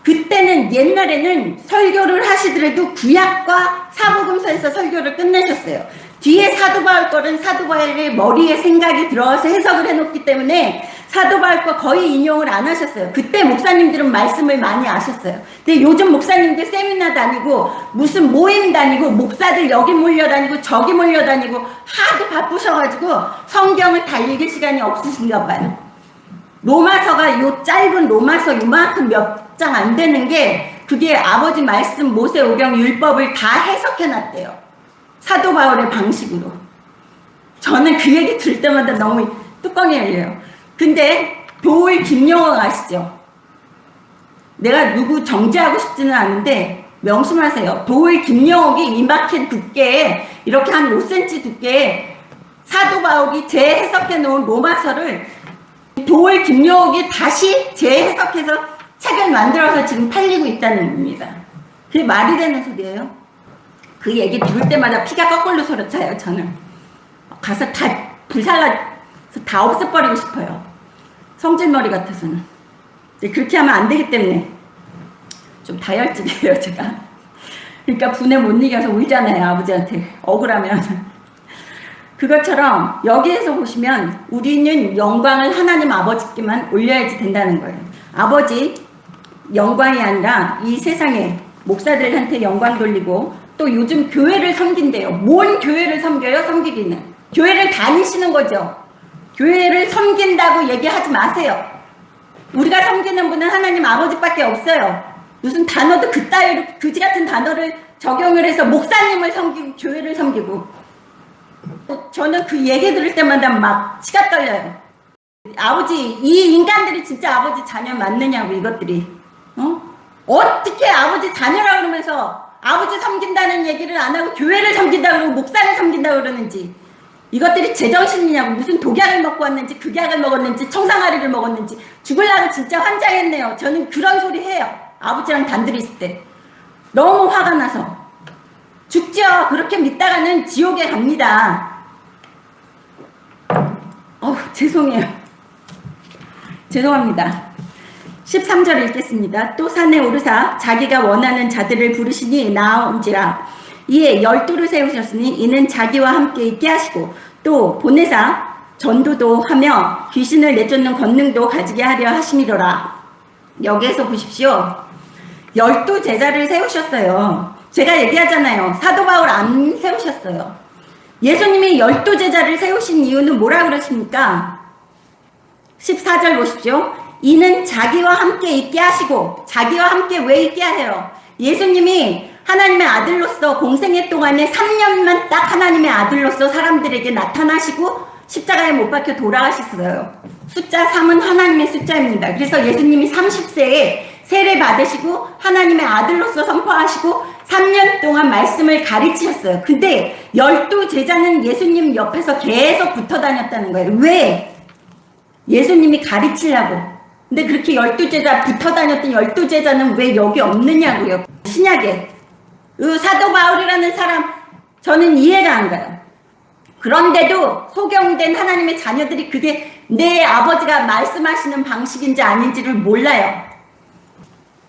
그때는 옛날에는 설교를 하시더라도 구약과 사복음서에서 설교를 끝내셨어요. 뒤에 사도 바울 거는 사도 바울의 머리에 생각이 들어서 해석을 해놓기 때문에 사도 바울 거 거의 인용을 안 하셨어요. 그때 목사님들은 말씀을 많이 아셨어요. 근데 요즘 목사님들 세미나 다니고 무슨 모임 다니고 목사들 여기 몰려다니고 저기 몰려다니고 하도 바쁘셔가지고 성경을 다 읽을 시간이 없으신가 봐요. 로마서가 요 짧은 로마서 요만큼 몇 장 안 되는 게 그게 아버지 말씀 모세오경 율법을 다 해석해놨대요. 사도 바울의 방식으로. 저는 그 얘기 들을 때마다 너무 뚜껑이 열려요. 근데 도울 김용옥 아시죠? 내가 누구 정죄하고 싶지는 않은데 명심하세요. 도울 김용옥이 이마켓 두께에 이렇게 한 5cm 두께에 사도 바울이 재해석해 놓은 로마서를 도울 김용옥이 다시 재해석해서 책을 만들어서 지금 팔리고 있다는 겁니다. 그게 말이 되는 소리예요? 그 얘기 들을 때마다 피가 거꾸로 솟아차요. 저는 가서 다 불살라서 다 없애버리고 싶어요. 성질머리 같아서는. 그렇게 하면 안 되기 때문에 좀 다혈질이에요 제가. 그러니까 분에 못 이겨서 울잖아요 아버지한테. 억울하면. 그것처럼 여기에서 보시면 우리는 영광을 하나님 아버지께만 올려야지 된다는 거예요. 아버지 영광이 아니라 이 세상에 목사들한테 영광 돌리고 또 요즘 교회를 섬긴대요. 뭔 교회를 섬겨요? 섬기기는. 교회를 다니시는 거죠. 교회를 섬긴다고 얘기하지 마세요. 우리가 섬기는 분은 하나님 아버지밖에 없어요. 무슨 단어도 그따위로 그지 같은 단어를 적용을 해서 목사님을 섬기고 교회를 섬기고. 저는 그 얘기 들을 때마다 막 치가 떨려요. 아버지, 이 인간들이 진짜 아버지 자녀 맞느냐고 이것들이. 어떻게 아버지 자녀라 그러면서 아버지 섬긴다는 얘기를 안 하고 교회를 섬긴다 그러고 목사를 섬긴다 그러는지. 이것들이 제정신이냐고. 무슨 독약을 먹고 왔는지 극약을 먹었는지 청상아리를 먹었는지 죽으려고 진짜 환장했네요. 저는 그런 소리 해요. 아버지랑 단둘이 있을 때. 너무 화가 나서. 죽죠. 그렇게 믿다가는 지옥에 갑니다. 죄송해요. 죄송합니다. 13절 읽겠습니다. 또 산에 오르사 자기가 원하는 자들을 부르시니 나온지라. 이에 12를 세우셨으니 이는 자기와 함께 있게 하시고 또 보내사 전도도 하며 귀신을 내쫓는 권능도 가지게 하려 하심이로라. 여기에서 보십시오. 12제자를 세우셨어요. 제가 얘기하잖아요. 사도 바울 안 세우셨어요. 예수님이 12제자를 세우신 이유는 뭐라 그러십니까? 14절 보십시오. 이는 자기와 함께 있게 하시고. 자기와 함께 왜 있게 하세요? 예수님이 하나님의 아들로서 공생애 동안에 3년만 딱 하나님의 아들로서 사람들에게 나타나시고 십자가에 못 박혀 돌아가셨어요. 숫자 3은 하나님의 숫자입니다. 그래서 예수님이 30세에 세례 받으시고 하나님의 아들로서 선포하시고 3년 동안 말씀을 가르치셨어요. 근데 12제자는 예수님 옆에서 계속 붙어 다녔다는 거예요. 왜? 예수님이 가르치려고. 근데 그렇게 12제자 붙어 다녔던 12제자는 왜 여기 없느냐고요. 신약에. 사도 바울이라는 사람 저는 이해가 안 가요. 그런데도 소경된 하나님의 자녀들이 그게 내 아버지가 말씀하시는 방식인지 아닌지를 몰라요.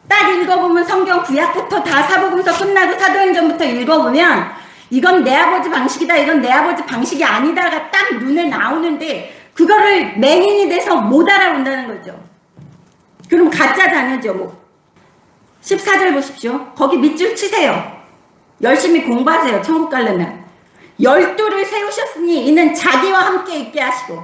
딱 읽어보면 성경 구약부터 다 사복음서 끝나고 사도행전부터 읽어보면 이건 내 아버지 방식이다, 이건 내 아버지 방식이 아니다가 딱 눈에 나오는데 그거를 맹인이 돼서 못 알아본다는 거죠. 그럼 가짜 자녀죠 뭐. 14절 보십시오. 거기 밑줄 치세요. 열심히 공부하세요. 천국 가려면. 12를 세우셨으니 이는 자기와 함께 있게 하시고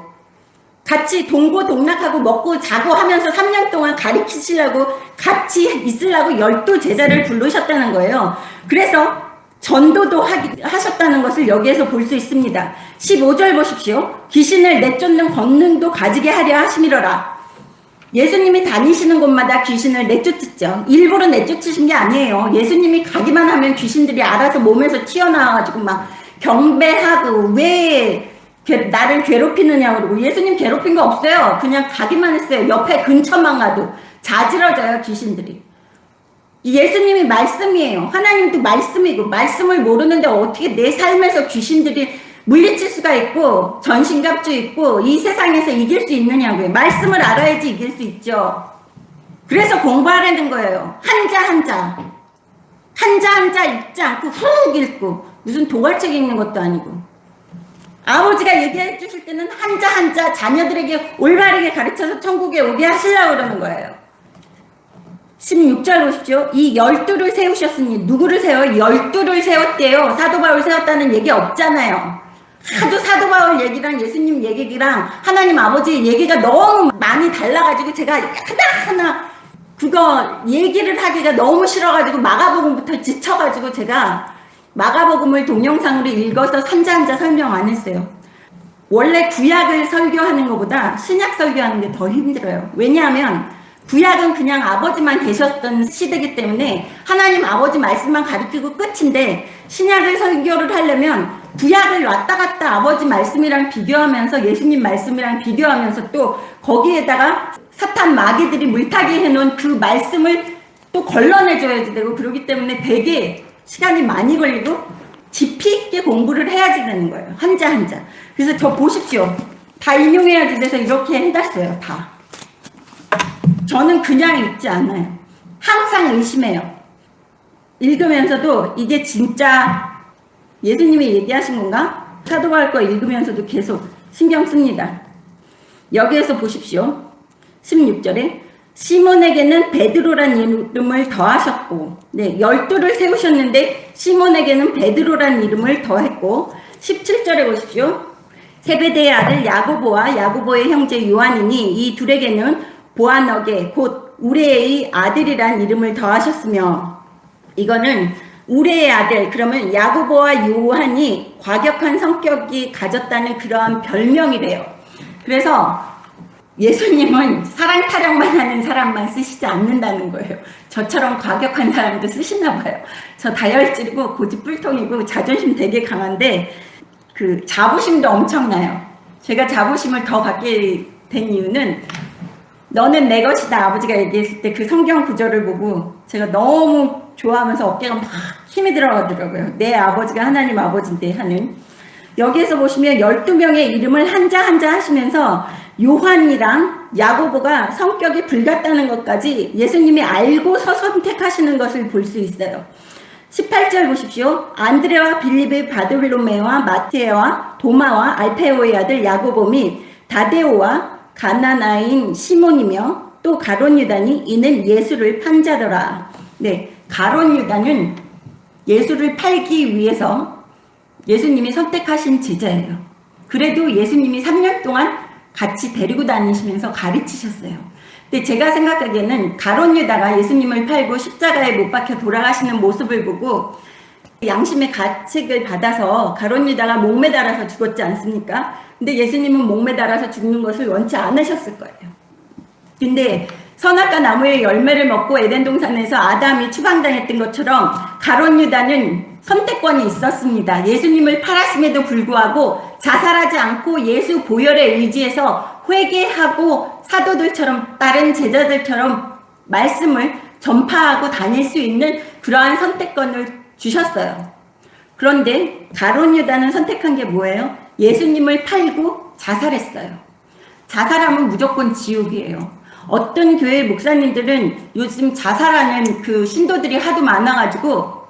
같이 동고동락하고 먹고 자고 하면서 3년 동안 가르치시려고 같이 있으려고 12제자를 부르셨다는 거예요. 그래서 전도도 하셨다는 것을 여기에서 볼 수 있습니다. 15절 보십시오. 귀신을 내쫓는 권능도 가지게 하려 하심이로라. 예수님이 다니시는 곳마다 귀신을 내쫓았죠. 일부러 내쫓으신 게 아니에요. 예수님이 가기만 하면 귀신들이 알아서 몸에서 튀어나와가지고 막 경배하고 왜 나를 괴롭히느냐고 그러고 예수님 괴롭힌 거 없어요. 그냥 가기만 했어요. 옆에 근처만 가도 자지러져요 귀신들이. 예수님이 말씀이에요. 하나님도 말씀이고 말씀을 모르는데 어떻게 내 삶에서 귀신들이 물리칠 수가 있고 전신갑주 있고 이 세상에서 이길 수 있느냐고요. 말씀을 알아야지 이길 수 있죠. 그래서 공부하라는 거예요. 한자 읽지 않고 훅 읽고 무슨 도갈책 읽는 것도 아니고 아버지가 얘기해 주실 때는 한자 자녀들에게 올바르게 가르쳐서 천국에 오게 하시려고 그러는 거예요. 16절 보십시오. 이 12를 세우셨으니 누구를 세워요? 12를 세웠대요. 사도 바울 세웠다는 얘기 없잖아요. 하도 사도 바울 얘기랑 예수님 얘기랑 하나님 아버지 얘기가 너무 많이 달라가지고 제가 하나하나 그거 얘기를 하기가 너무 싫어가지고 마가복음부터 지쳐가지고 제가 마가복음을 동영상으로 읽어서 한자 설명 안 했어요. 원래 구약을 설교하는 것보다 신약 설교하는 게 더 힘들어요. 왜냐하면 구약은 그냥 아버지만 계셨던 시대이기 때문에 하나님 아버지 말씀만 가르치고 끝인데 신약을 설교를 하려면 구약을 왔다 갔다 아버지 말씀이랑 비교하면서 예수님 말씀이랑 비교하면서 또 거기에다가 사탄 마귀들이 물타기 해놓은 그 말씀을 또 걸러내줘야 되고 그러기 때문에 되게 시간이 많이 걸리고 깊이 있게 공부를 해야지 되는 거예요. 한자. 그래서 저 보십시오. 다 인용해야지 돼서 이렇게 해놨어요. 다. 저는 그냥 읽지 않아요. 항상 의심해요. 읽으면서도 이게 진짜 예수님이 얘기하신 건가? 사도 바울 거 읽으면서도 계속 신경 씁니다. 여기에서 보십시오. 16절에 시몬에게는 베드로란 이름을 더하셨고 12를 세우셨는데 시몬에게는 베드로란 이름을 더했고 17절에 보십시오. 세베대의 아들 야고보와 야고보의 형제 요한이니 이 둘에게는 보아너게 곧 우레의 아들이란 이름을 더하셨으며 이거는 우레의 아들 그러면 야고보와 요한이 과격한 성격이 가졌다는 그러한 별명이래요. 그래서 예수님은 사랑 타령만 하는 사람만 쓰시지 않는다는 거예요. 저처럼 과격한 사람도 쓰시나 봐요. 저 다혈질이고 고집불통이고 자존심 되게 강한데 그 자부심도 엄청나요. 제가 자부심을 더 갖게 된 이유는 너는 내 것이다 아버지가 얘기했을 때 그 성경 구절을 보고 제가 너무 좋아하면서 어깨가 막 힘이 들어가더라고요. 내 아버지가 하나님 아버지인데 하는. 여기에서 보시면 12명의 이름을 한자 하시면서 요한이랑 야고보가 성격이 불같다는 것까지 예수님이 알고서 선택하시는 것을 볼 수 있어요. 18절 보십시오. 안드레와 빌립의 바돌로메와 마테와 도마와 알페오의 아들 야고보 및 다데오와 가나나인 시몬이며 또 가룟 유다니 이는 예수를 판 자더라. 네, 가룟 유다는 예수를 팔기 위해서 예수님이 선택하신 제자예요. 그래도 예수님이 3년 동안 같이 데리고 다니시면서 가르치셨어요. 근데 제가 생각하기에는 가룟 유다가 예수님을 팔고 십자가에 못 박혀 돌아가시는 모습을 보고 양심의 가책을 받아서 가룟 유다가 목매달아서 죽었지 않습니까? 근데 예수님은 목매달아서 죽는 것을 원치 않으셨을 거예요. 근데 선악과 나무의 열매를 먹고 에덴 동산에서 아담이 추방당했던 것처럼 가룟 유다는 선택권이 있었습니다. 예수님을 팔았음에도 불구하고 자살하지 않고 예수 보혈에 의지해서 회개하고 사도들처럼 다른 제자들처럼 말씀을 전파하고 다닐 수 있는 그러한 선택권을 주셨어요. 그런데 가룟 유다는 선택한 게 뭐예요? 예수님을 팔고 자살했어요. 자살하면 무조건 지옥이에요. 어떤 교회 목사님들은 요즘 자살하는 그 신도들이 하도 많아가지고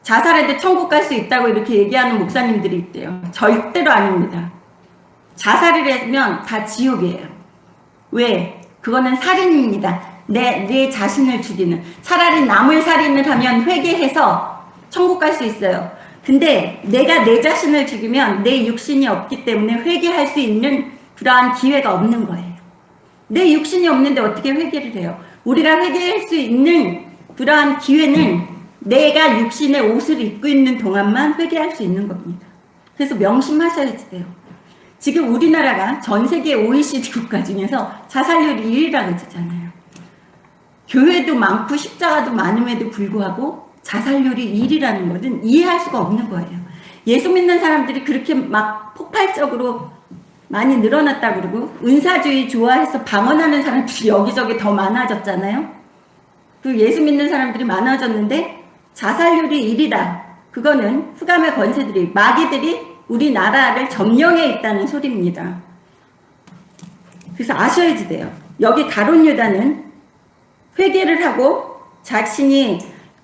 자살해도 천국 갈 수 있다고 이렇게 얘기하는 목사님들이 있대요. 절대로 아닙니다. 자살을 하면 다 지옥이에요. 왜? 그거는 살인입니다. 내 자신을 죽이는. 차라리 남을 살인을 하면 회개해서 천국 갈 수 있어요. 근데 내가 내 자신을 죽이면 내 육신이 없기 때문에 회개할 수 있는 그러한 기회가 없는 거예요. 내 육신이 없는데 어떻게 회개를 해요? 우리가 회개할 수 있는 그러한 기회는 내가 육신의 옷을 입고 있는 동안만 회개할 수 있는 겁니다. 그래서 명심하셔야 돼요. 지금 우리나라가 전 세계 OECD 국가 중에서 자살률이 1위라고 했잖아요. 교회도 많고 십자가도 많음에도 불구하고 자살률이 1위라는 것은 이해할 수가 없는 거예요. 예수 믿는 사람들이 그렇게 막 폭발적으로 많이 늘어났다 그러고, 은사주의 좋아해서 방언하는 사람들이 여기저기 더 많아졌잖아요. 그 예수 믿는 사람들이 많아졌는데 자살률이 1이다. 그거는 흑암의 권세들이, 마귀들이 우리나라를 점령해 있다는 소리입니다. 그래서 아셔야지 돼요. 여기 가룟 유다는 회개를 하고 자신이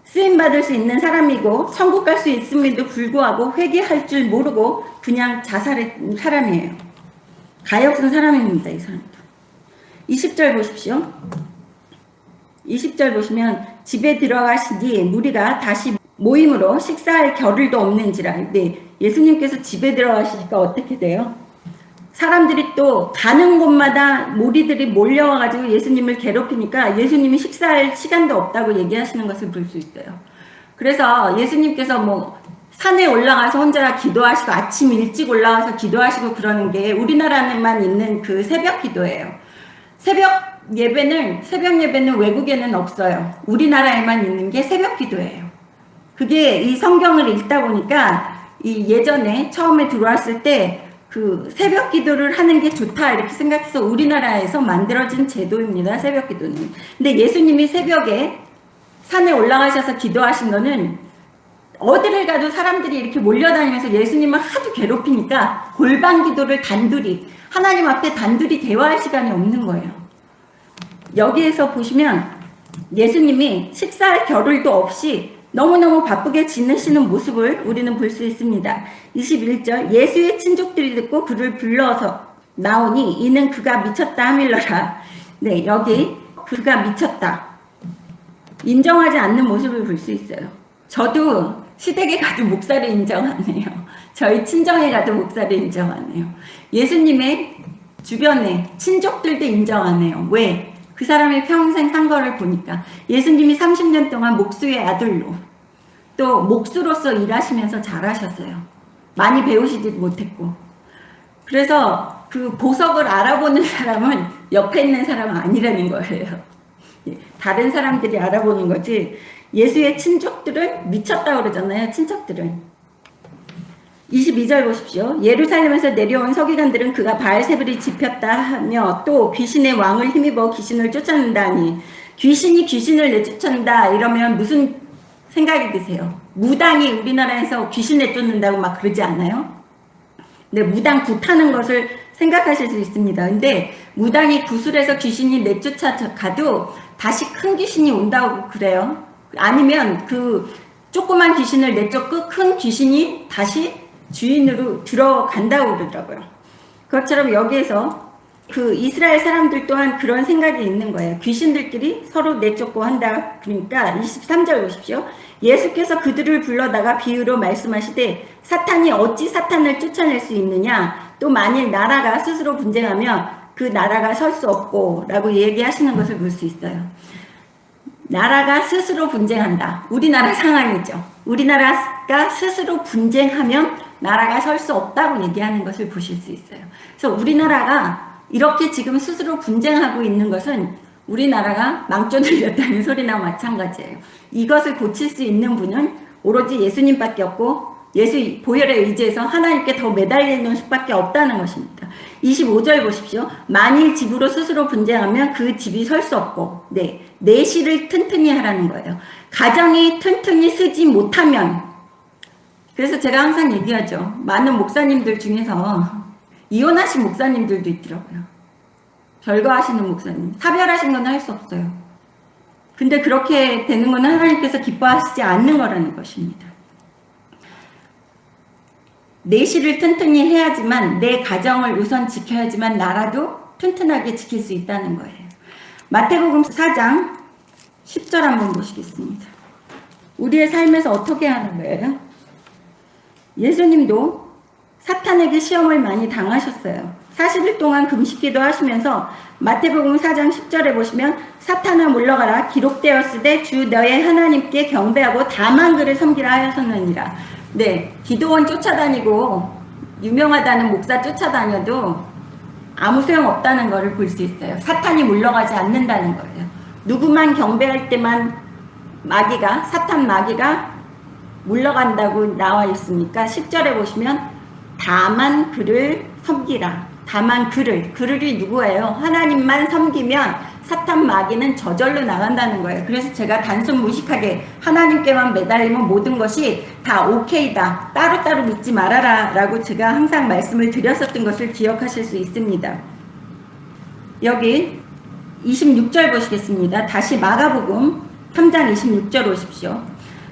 쓰임받을 수 있는 사람이고 천국 갈 수 있음에도 불구하고 회개할 줄 모르고 그냥 자살한 사람이에요. 가엾은 사람입니다. 이 사람도. 20절 보십시오. 20절 보시면 집에 들어가시니 무리가 다시 모임으로 식사할 겨를도 없는지라. 네, 예수님께서 집에 들어가시니까 어떻게 돼요? 사람들이 또 가는 곳마다 무리들이 몰려와가지고 예수님을 괴롭히니까 예수님이 식사할 시간도 없다고 얘기하시는 것을 볼 수 있어요. 그래서 예수님께서 뭐 산에 올라가서 혼자 기도하시고 아침 일찍 올라가서 기도하시고 그러는 게 우리나라에만 있는 그 새벽 기도예요. 새벽 예배는 외국에는 없어요. 우리나라에만 있는 게 새벽 기도예요. 그게 이 성경을 읽다 보니까 이 예전에 처음에 들어왔을 때 그 새벽 기도를 하는 게 좋다 이렇게 생각해서 우리나라에서 만들어진 제도입니다. 새벽 기도는. 근데 예수님이 새벽에 산에 올라가셔서 기도하신 거는 어디를 가도 사람들이 이렇게 몰려다니면서 예수님을 하도 괴롭히니까 골방 기도를 단둘이 하나님 앞에 단둘이 대화할 시간이 없는 거예요. 여기에서 보시면 예수님이 식사할 겨를도 없이 너무너무 바쁘게 지내시는 모습을 우리는 볼 수 있습니다. 21절 예수의 친족들이 듣고 그를 불러서 나오니 이는 그가 미쳤다 하밀러라. 네, 여기 그가 미쳤다 인정하지 않는 모습을 볼 수 있어요. 저도 시댁에 가도 목사를 인정하네요. 저희 친정에 가도 목사를 인정하네요. 예수님의 주변에 친족들도 인정하네요. 왜? 그 사람이 평생 산 거를 보니까. 예수님이 30년 동안 목수의 아들로 또 목수로서 일하시면서 잘하셨어요. 많이 배우시지도 못했고. 그래서 그 보석을 알아보는 사람은 옆에 있는 사람은 아니라는 거예요. 다른 사람들이 알아보는 거지. 예수의 친족들은 미쳤다고 그러잖아요. 친척들은. 22절 보십시오. 예루살렘에서 내려온 서기관들은 그가 바알세불이 집혔다 하며 또 귀신의 왕을 힘입어 귀신을 쫓아낸다니. 귀신이 귀신을 내쫓는다 이러면 무슨 생각이 드세요? 무당이 우리나라에서 귀신 내쫓는다고 막 그러지 않아요? 근데 무당 굿하는 것을 생각하실 수 있습니다. 근데 무당이 구슬해서 귀신이 내쫓아가도 다시 큰 귀신이 온다고 그래요. 아니면 그 조그만 귀신을 내쫓고 큰 귀신이 다시 주인으로 들어간다고 그러더라고요. 그것처럼 여기에서 그 이스라엘 사람들 또한 그런 생각이 있는 거예요. 귀신들끼리 서로 내쫓고 한다. 그러니까 23절 보십시오. 예수께서 그들을 불러다가 비유로 말씀하시되 사탄이 어찌 사탄을 쫓아낼 수 있느냐. 또 만일 나라가 스스로 분쟁하면 그 나라가 설 수 없고 라고 얘기하시는 것을 볼 수 있어요. 나라가 스스로 분쟁한다. 우리나라 상황이죠. 우리나라가 스스로 분쟁하면 나라가 설 수 없다고 얘기하는 것을 보실 수 있어요. 그래서 우리나라가 이렇게 지금 스스로 분쟁하고 있는 것은 우리나라가 망조들렸다는 소리나 마찬가지예요. 이것을 고칠 수 있는 분은 오로지 예수님밖에 없고 예수 보혈에 의지해서 하나님께 더 매달리는 수밖에 없다는 것입니다. 25절 보십시오. 만일 집으로 스스로 분쟁하면 그 집이 설 수 없고 내실을 튼튼히 하라는 거예요. 가정이 튼튼히 쓰지 못하면, 그래서 제가 항상 얘기하죠. 많은 목사님들 중에서 이혼하신 목사님들도 있더라고요. 별거하시는 목사님. 사별하신 건 할 수 없어요. 근데 그렇게 되는 건 하나님께서 기뻐하시지 않는 거라는 것입니다. 내실을 튼튼히 해야지만 내 가정을 우선 지켜야지만 나라도 튼튼하게 지킬 수 있다는 거예요. 마태복음 4장 10절 한번 보시겠습니다. 우리의 삶에서 어떻게 하는 거예요? 예수님도 사탄에게 시험을 많이 당하셨어요. 40일 동안 금식기도 하시면서 마태복음 4장 10절에 보시면 사탄아 물러가라 기록되었으되 주 너의 하나님께 경배하고 다만 그를 섬기라 하였느니라. 네, 기도원 쫓아다니고 유명하다는 목사 쫓아다녀도 아무 소용없다는 것을 볼 수 있어요. 사탄이 물러가지 않는다는 거예요. 누구만 경배할 때만 사탄 마귀가 물러간다고 나와 있으니까 10절에 보시면 다만 그를 섬기라. 다만 그들이 누구예요? 하나님만 섬기면 사탄 마귀는 저절로 나간다는 거예요. 그래서 제가 단순 무식하게 하나님께만 매달리면 모든 것이 다 오케이다, 따로따로 믿지 말아라 라고 제가 항상 말씀을 드렸었던 것을 기억하실 수 있습니다. 여기 26절 보시겠습니다. 다시 마가복음 3장 26절 오십시오.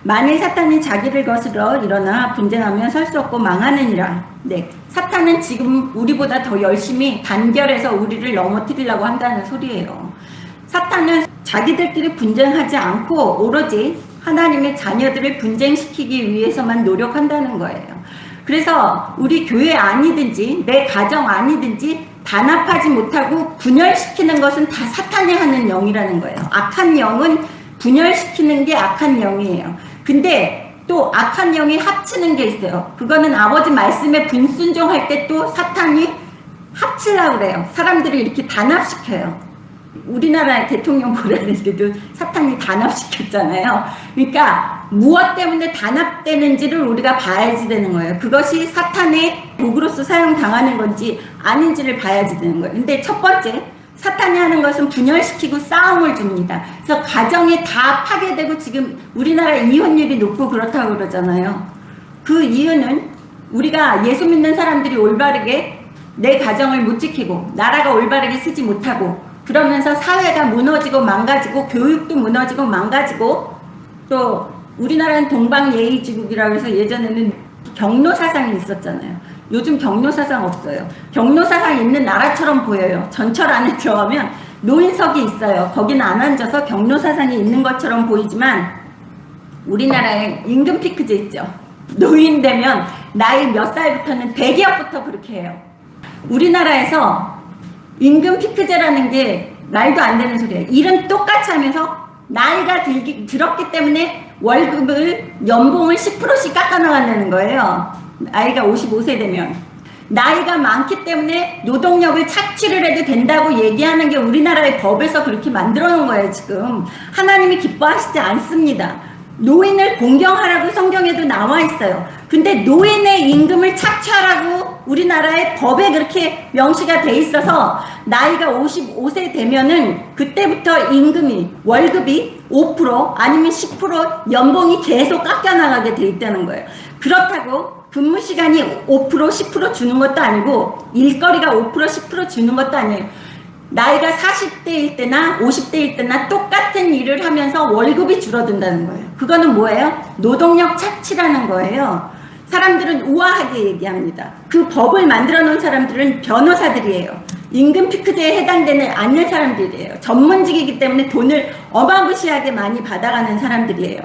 만일 사탄이 자기를 거스러 일어나 분쟁하면 설 수 없고 망하느니라. 네, 사탄은 지금 우리보다 더 열심히 단결해서 우리를 넘어뜨리려고 한다는 소리예요. 사탄은 자기들끼리 분쟁하지 않고 오로지 하나님의 자녀들을 분쟁시키기 위해서만 노력한다는 거예요. 그래서 우리 교회 아니든지 내 가정 아니든지 단합하지 못하고 분열시키는 것은 다 사탄이 하는 영이라는 거예요. 악한 영은 분열시키는 게 악한 영이에요. 근데 또 악한 영이 합치는 게 있어요. 그거는 아버지 말씀에 분순종할 때 또 사탄이 합치려고 그래요. 사람들을 이렇게 단합시켜요. 우리나라의 대통령 보라는 데도 사탄이 단합시켰잖아요. 그러니까 무엇 때문에 단합되는지를 우리가 봐야지 되는 거예요. 그것이 사탄의 도구로서 사용당하는 건지 아닌지를 봐야지 되는 거예요. 근데 첫 번째, 사탄이 하는 것은 분열시키고 싸움을 줍니다. 그래서 가정이 다 파괴되고 지금 우리나라 이혼율이 높고 그렇다고 그러잖아요. 그 이유는 우리가 예수 믿는 사람들이 올바르게 내 가정을 못 지키고 나라가 올바르게 쓰지 못하고 그러면서 사회가 무너지고 망가지고 교육도 무너지고 망가지고 또 우리나라는 동방예의지국이라고 해서 예전에는 경로사상이 있었잖아요. 요즘 경로사상 없어요. 경로사상 있는 나라처럼 보여요. 전철 안에 들어가면 노인석이 있어요. 거기는 안 앉아서 경로사상이 있는 것처럼 보이지만 우리나라에 임금 피크제 있죠. 노인 되면 나이 몇 살부터는 대기업부터 그렇게 해요. 우리나라에서 임금 피크제라는 게 말도 안 되는 소리예요. 일은 똑같이 하면서 나이가 들었기 때문에 월급을 연봉을 10%씩 깎아나간다는 거예요. 나이가 55세 되면. 나이가 많기 때문에 노동력을 착취를 해도 된다고 얘기하는 게 우리나라의 법에서 그렇게 만들어 놓은 거예요. 지금 하나님이 기뻐하시지 않습니다. 노인을 공경하라고 성경에도 나와 있어요. 근데 노인의 임금을 착취하라고 우리나라의 법에 그렇게 명시가 돼 있어서 나이가 55세 되면은 그때부터 임금이 월급이 5% 아니면 10% 연봉이 계속 깎여나가게 돼 있다는 거예요. 그렇다고 근무 시간이 5% 10% 주는 것도 아니고 일거리가 5% 10% 주는 것도 아니에요. 나이가 40대일 때나 50대일 때나 똑같은 일을 하면서 월급이 줄어든다는 거예요. 그거는 뭐예요? 노동력 착취라는 거예요. 사람들은 우아하게 얘기합니다. 그 법을 만들어 놓은 사람들은 변호사들이에요. 임금 피크제에 해당되는 않는 사람들이에요. 전문직이기 때문에 돈을 어마무시하게 많이 받아가는 사람들이에요.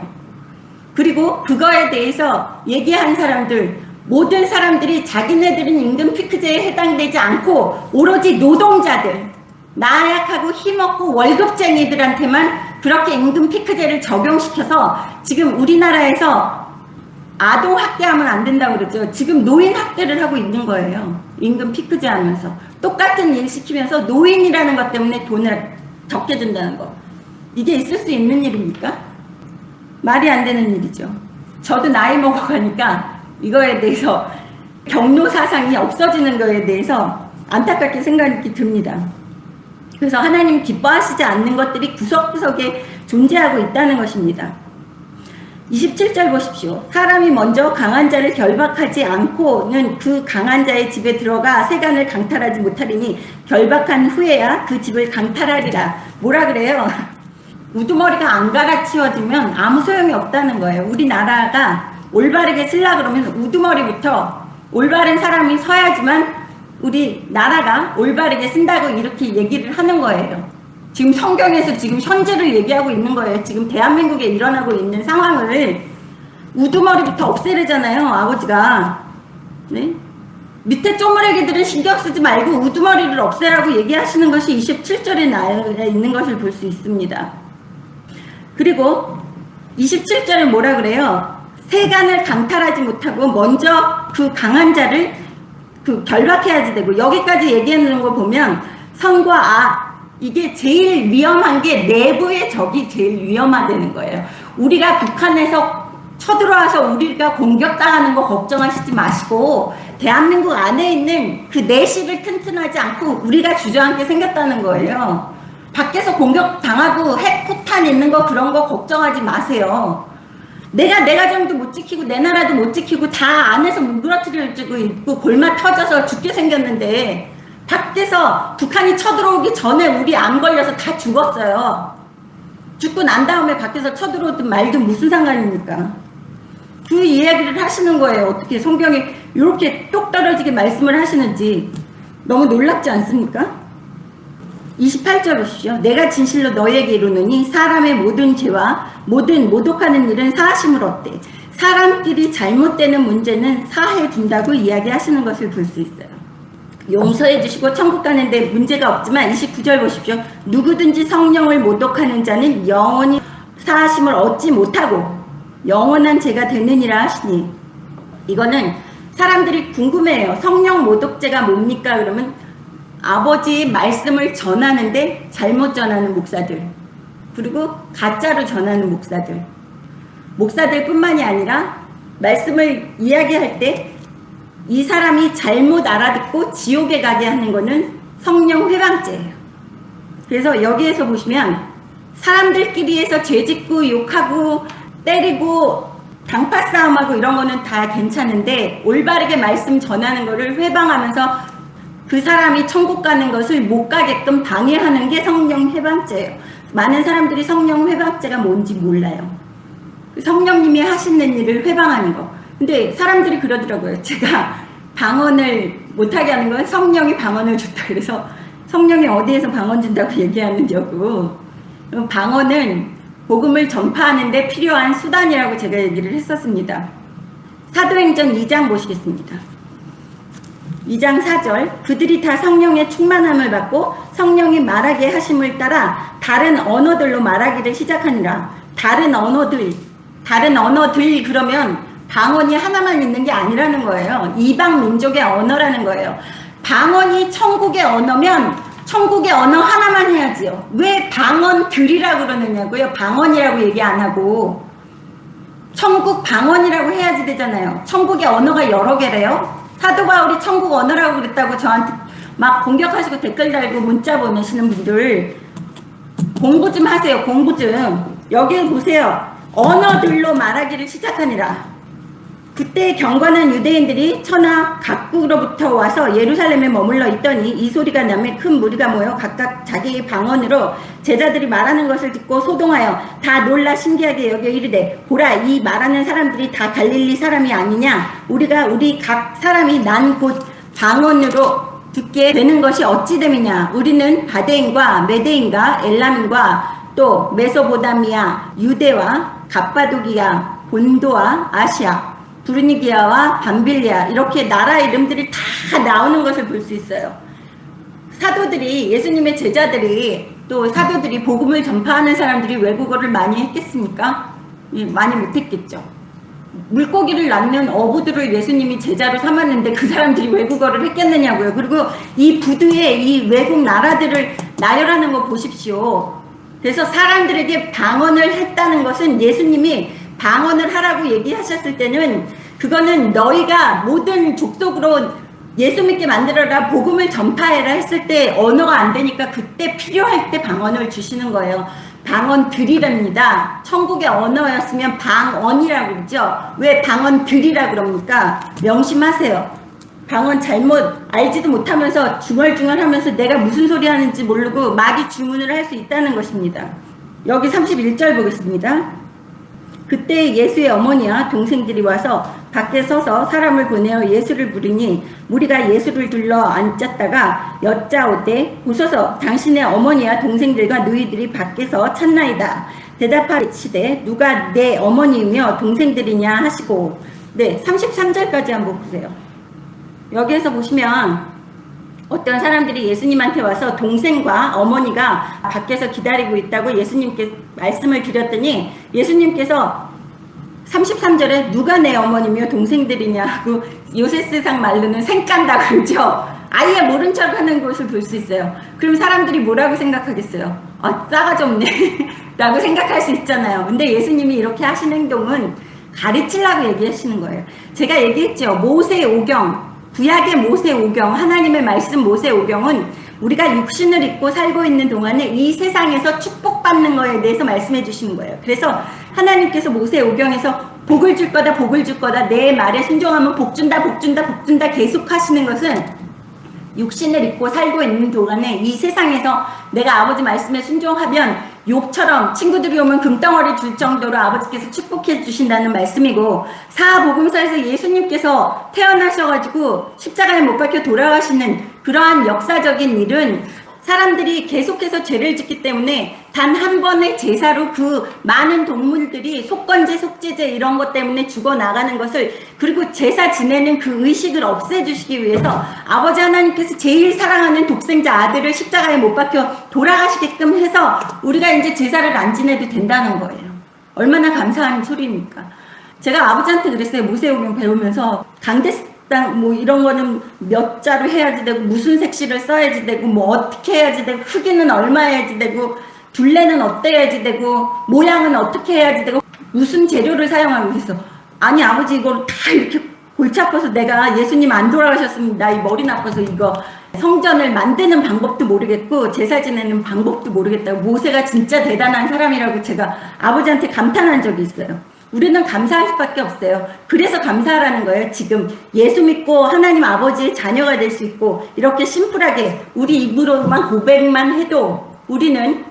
그리고 그거에 대해서 얘기한 사람들, 모든 사람들이 자기네들은 임금 피크제에 해당되지 않고 오로지 노동자들, 나약하고 힘없고 월급쟁이들한테만 그렇게 임금 피크제를 적용시켜서 지금 우리나라에서 아동 학대하면 안 된다고 그러죠. 지금 노인 학대를 하고 있는 거예요. 임금 피크제 하면서. 똑같은 일 시키면서 노인이라는 것 때문에 돈을 적게 준다는 거. 이게 있을 수 있는 일입니까? 말이 안 되는 일이죠. 저도 나이 먹어가니까 이거에 대해서 경로사상이 없어지는 거에 대해서 안타깝게 생각이 듭니다. 그래서 하나님 기뻐하시지 않는 것들이 구석구석에 존재하고 있다는 것입니다. 27절 보십시오. 사람이 먼저 강한 자를 결박하지 않고는 그 강한 자의 집에 들어가 세간을 강탈하지 못하리니 결박한 후에야 그 집을 강탈하리라. 뭐라 그래요? 우두머리가 안 갈아치워지면 아무 소용이 없다는 거예요. 우리나라가 올바르게 쓰려고 그러면 우두머리부터 올바른 사람이 서야지만 우리 나라가 올바르게 쓴다고 이렇게 얘기를 하는 거예요. 지금 성경에서 지금 현재를 얘기하고 있는 거예요. 지금 대한민국에 일어나고 있는 상황을 우두머리부터 없애려잖아요. 아버지가. 네? 밑에 쪼무레기들은 신경 쓰지 말고 우두머리를 없애라고 얘기하시는 것이 27절에 나와 있는 것을 볼 수 있습니다. 그리고 27절에 뭐라 그래요? 세간을 강탈하지 못하고 먼저 그 강한 자를 결박해야지 되고, 여기까지 얘기하는 거 보면 성과 이게 제일 위험한 게 내부의 적이 제일 위험하다는 거예요. 우리가 북한에서 쳐들어와서 우리가 공격당하는 거 걱정하시지 마시고 대한민국 안에 있는 그 내실을 튼튼하지 않고 우리가 주저앉게 생겼다는 거예요. 밖에서 공격 당하고 핵폭탄 있는 거 그런 거 걱정하지 마세요. 내가 내 가정도 못 지키고 내 나라도 못 지키고 다 안에서 무너뜨려지고 있고 골마 터져서 죽게 생겼는데 밖에서 북한이 쳐들어오기 전에 우리 암 걸려서 다 죽었어요. 죽고 난 다음에 밖에서 쳐들어오든 말든 무슨 상관입니까? 그 이야기를 하시는 거예요. 어떻게 성경에 이렇게 똑 떨어지게 말씀을 하시는지 너무 놀랍지 않습니까? 28절 보십시오. 내가 진실로 너에게 이르노니 사람의 모든 죄와 모든 모독하는 일은 사하심을 얻되 사람끼리 잘못되는 문제는 사해 둔다고 이야기하시는 것을 볼 수 있어요. 용서해 주시고 천국 가는데 문제가 없지만 29절 보십시오. 누구든지 성령을 모독하는 자는 영원히 사하심을 얻지 못하고 영원한 죄가 되느니라 하시니, 이거는 사람들이 궁금해해요. 성령 모독죄가 뭡니까? 그러면 아버지의 말씀을 전하는데 잘못 전하는 목사들, 그리고 가짜로 전하는 목사들 뿐만이 아니라 말씀을 이야기할 때 이 사람이 잘못 알아듣고 지옥에 가게 하는 거는 성령 회방죄예요. 그래서 여기에서 보시면 사람들끼리에서 죄짓고 욕하고 때리고 당파 싸움하고 이런 거는 다 괜찮은데 올바르게 말씀 전하는 거를 회방하면서 그 사람이 천국 가는 것을 못 가게끔 방해하는 게 성령 회방죄예요. 많은 사람들이 성령 회방죄가 뭔지 몰라요. 성령님이 하시는 일을 회방하는 거. 근데 사람들이 그러더라고요. 제가 방언을 못하게 하는 건 성령이 방언을 줬다. 그래서 성령이 어디에서 방언 준다고 얘기하느냐고. 방언은 복음을 전파하는 데 필요한 수단이라고 제가 얘기를 했었습니다. 사도행전 2장 보시겠습니다. 2장 4절. 그들이 다 성령의 충만함을 받고 성령이 말하게 하심을 따라 다른 언어들로 말하기를 시작하니라. 다른 언어들 그러면 방언이 하나만 있는 게 아니라는 거예요. 이방 민족의 언어라는 거예요. 방언이 천국의 언어면 천국의 언어 하나만 해야지요. 왜 방언들이라고 그러느냐고요. 방언이라고 얘기 안 하고 천국 방언이라고 해야지 되잖아요. 천국의 언어가 여러 개래요. 사도 바울이 천국 언어라고 그랬다고 저한테 막 공격하시고 댓글 달고 문자 보내시는 분들 공부 좀 하세요. 공부 좀. 여기 보세요. 언어들로 말하기를 시작하니라. 그때 경건한 유대인들이 천하 각국으로부터 와서 예루살렘에 머물러 있더니 이 소리가 나매 큰 무리가 모여 각각 자기의 방언으로 제자들이 말하는 것을 듣고 소동하여 다 놀라 신기하게 여겨 이르되, 보라, 이 말하는 사람들이 다 갈릴리 사람이 아니냐? 우리 각 사람이 난 곧 방언으로 듣게 되는 것이 어찌 됨이냐? 우리는 바데인과 메데인과 엘람인과 또 메소보다미아, 유대와 갑바도기아, 본도와 아시아, 브루니기아와 밤빌리아, 이렇게 나라 이름들이 다 나오는 것을 볼 수 있어요. 사도들이, 예수님의 제자들이, 또 사도들이, 복음을 전파하는 사람들이 외국어를 많이 했겠습니까? 많이 못했겠죠. 물고기를 낳는 어부들을 예수님이 제자로 삼았는데 그 사람들이 외국어를 했겠느냐고요. 그리고 이 부두에 이 외국 나라들을 나열하는 거 보십시오. 그래서 사람들에게 방언을 했다는 것은, 예수님이 방언을 하라고 얘기하셨을 때는 그거는 너희가 모든 족속으로 예수 믿게 만들어라, 복음을 전파해라 했을 때 언어가 안 되니까 그때 필요할 때 방언을 주시는 거예요. 방언들이랍니다. 천국의 언어였으면 방언이라고 그러죠. 왜 방언들이라 그럽니까? 명심하세요. 방언 잘못 알지도 못하면서 중얼중얼하면서 내가 무슨 소리 하는지 모르고 마귀 주문을 할 수 있다는 것입니다. 여기 31절 보겠습니다. 그때 예수의 어머니와 동생들이 와서 밖에 서서 사람을 보내어 예수를 부르니 무리가 예수를 둘러 앉았다가 여짜오되, 보소서 당신의 어머니와 동생들과 누이들이 밖에서 찾나이다. 대답하시되 누가 내 어머니이며 동생들이냐 하시고. 네, 33절까지 한번 보세요. 여기에서 보시면 어떤 사람들이 예수님한테 와서 동생과 어머니가 밖에서 기다리고 있다고 예수님께 말씀을 드렸더니 예수님께서 33절에 누가 내 어머니며 동생들이냐 하고 요새세상 말로는 생깐다 그러죠. 아예 모른 척 하는 것을 볼 수 있어요. 그럼 사람들이 뭐라고 생각하겠어요? 아, 싸가지 없네 라고 생각할 수 있잖아요. 근데 예수님이 이렇게 하시는 행동은 가르치려고 얘기하시는 거예요. 제가 얘기했죠. 모세 오경, 구약의 모세오경, 하나님의 말씀 모세오경은 우리가 육신을 입고 살고 있는 동안에 이 세상에서 축복받는 거에 대해서 말씀해 주시는 거예요. 그래서 하나님께서 모세오경에서 복을 줄 거다, 복을 줄 거다, 내 말에 순종하면 복 준다, 복 준다, 복 준다 계속 하시는 것은 육신을 입고 살고 있는 동안에 이 세상에서 내가 아버지 말씀에 순종하면 욕처럼 친구들이 오면 금덩어리 줄 정도로 아버지께서 축복해 주신다는 말씀이고, 사복음서에서 예수님께서 태어나셔가지고 십자가에 못 박혀 돌아가시는 그러한 역사적인 일은 사람들이 계속해서 죄를 짓기 때문에 단 한 번의 제사로 그 많은 동물들이 속건제, 속죄제 이런 것 때문에 죽어나가는 것을, 그리고 제사 지내는 그 의식을 없애주시기 위해서 아버지 하나님께서 제일 사랑하는 독생자 아들을 십자가에 못 박혀 돌아가시게끔 해서 우리가 이제 제사를 안 지내도 된다는 거예요. 얼마나 감사한 소리입니까? 제가 아버지한테 그랬어요. 모세오경 배우면서 강대상 뭐 이런 거는 몇 자로 해야지 되고, 무슨 색실을 써야지 되고, 뭐 어떻게 해야지 되고, 크기는 얼마 해야지 되고, 둘레는 어때야지 되고, 모양은 어떻게 해야지 되고, 무슨 재료를 사용하고 있어. 아니 아버지 이걸 다 이렇게 골치 아파서 내가 예수님 안 돌아가셨으면 나 이 머리 나빠서 이거 성전을 만드는 방법도 모르겠고 제사 지내는 방법도 모르겠다고, 모세가 진짜 대단한 사람이라고 제가 아버지한테 감탄한 적이 있어요. 우리는 감사할 수밖에 없어요. 그래서 감사하라는 거예요. 지금 예수 믿고 하나님 아버지의 자녀가 될 수 있고, 이렇게 심플하게 우리 입으로만 고백만 해도 우리는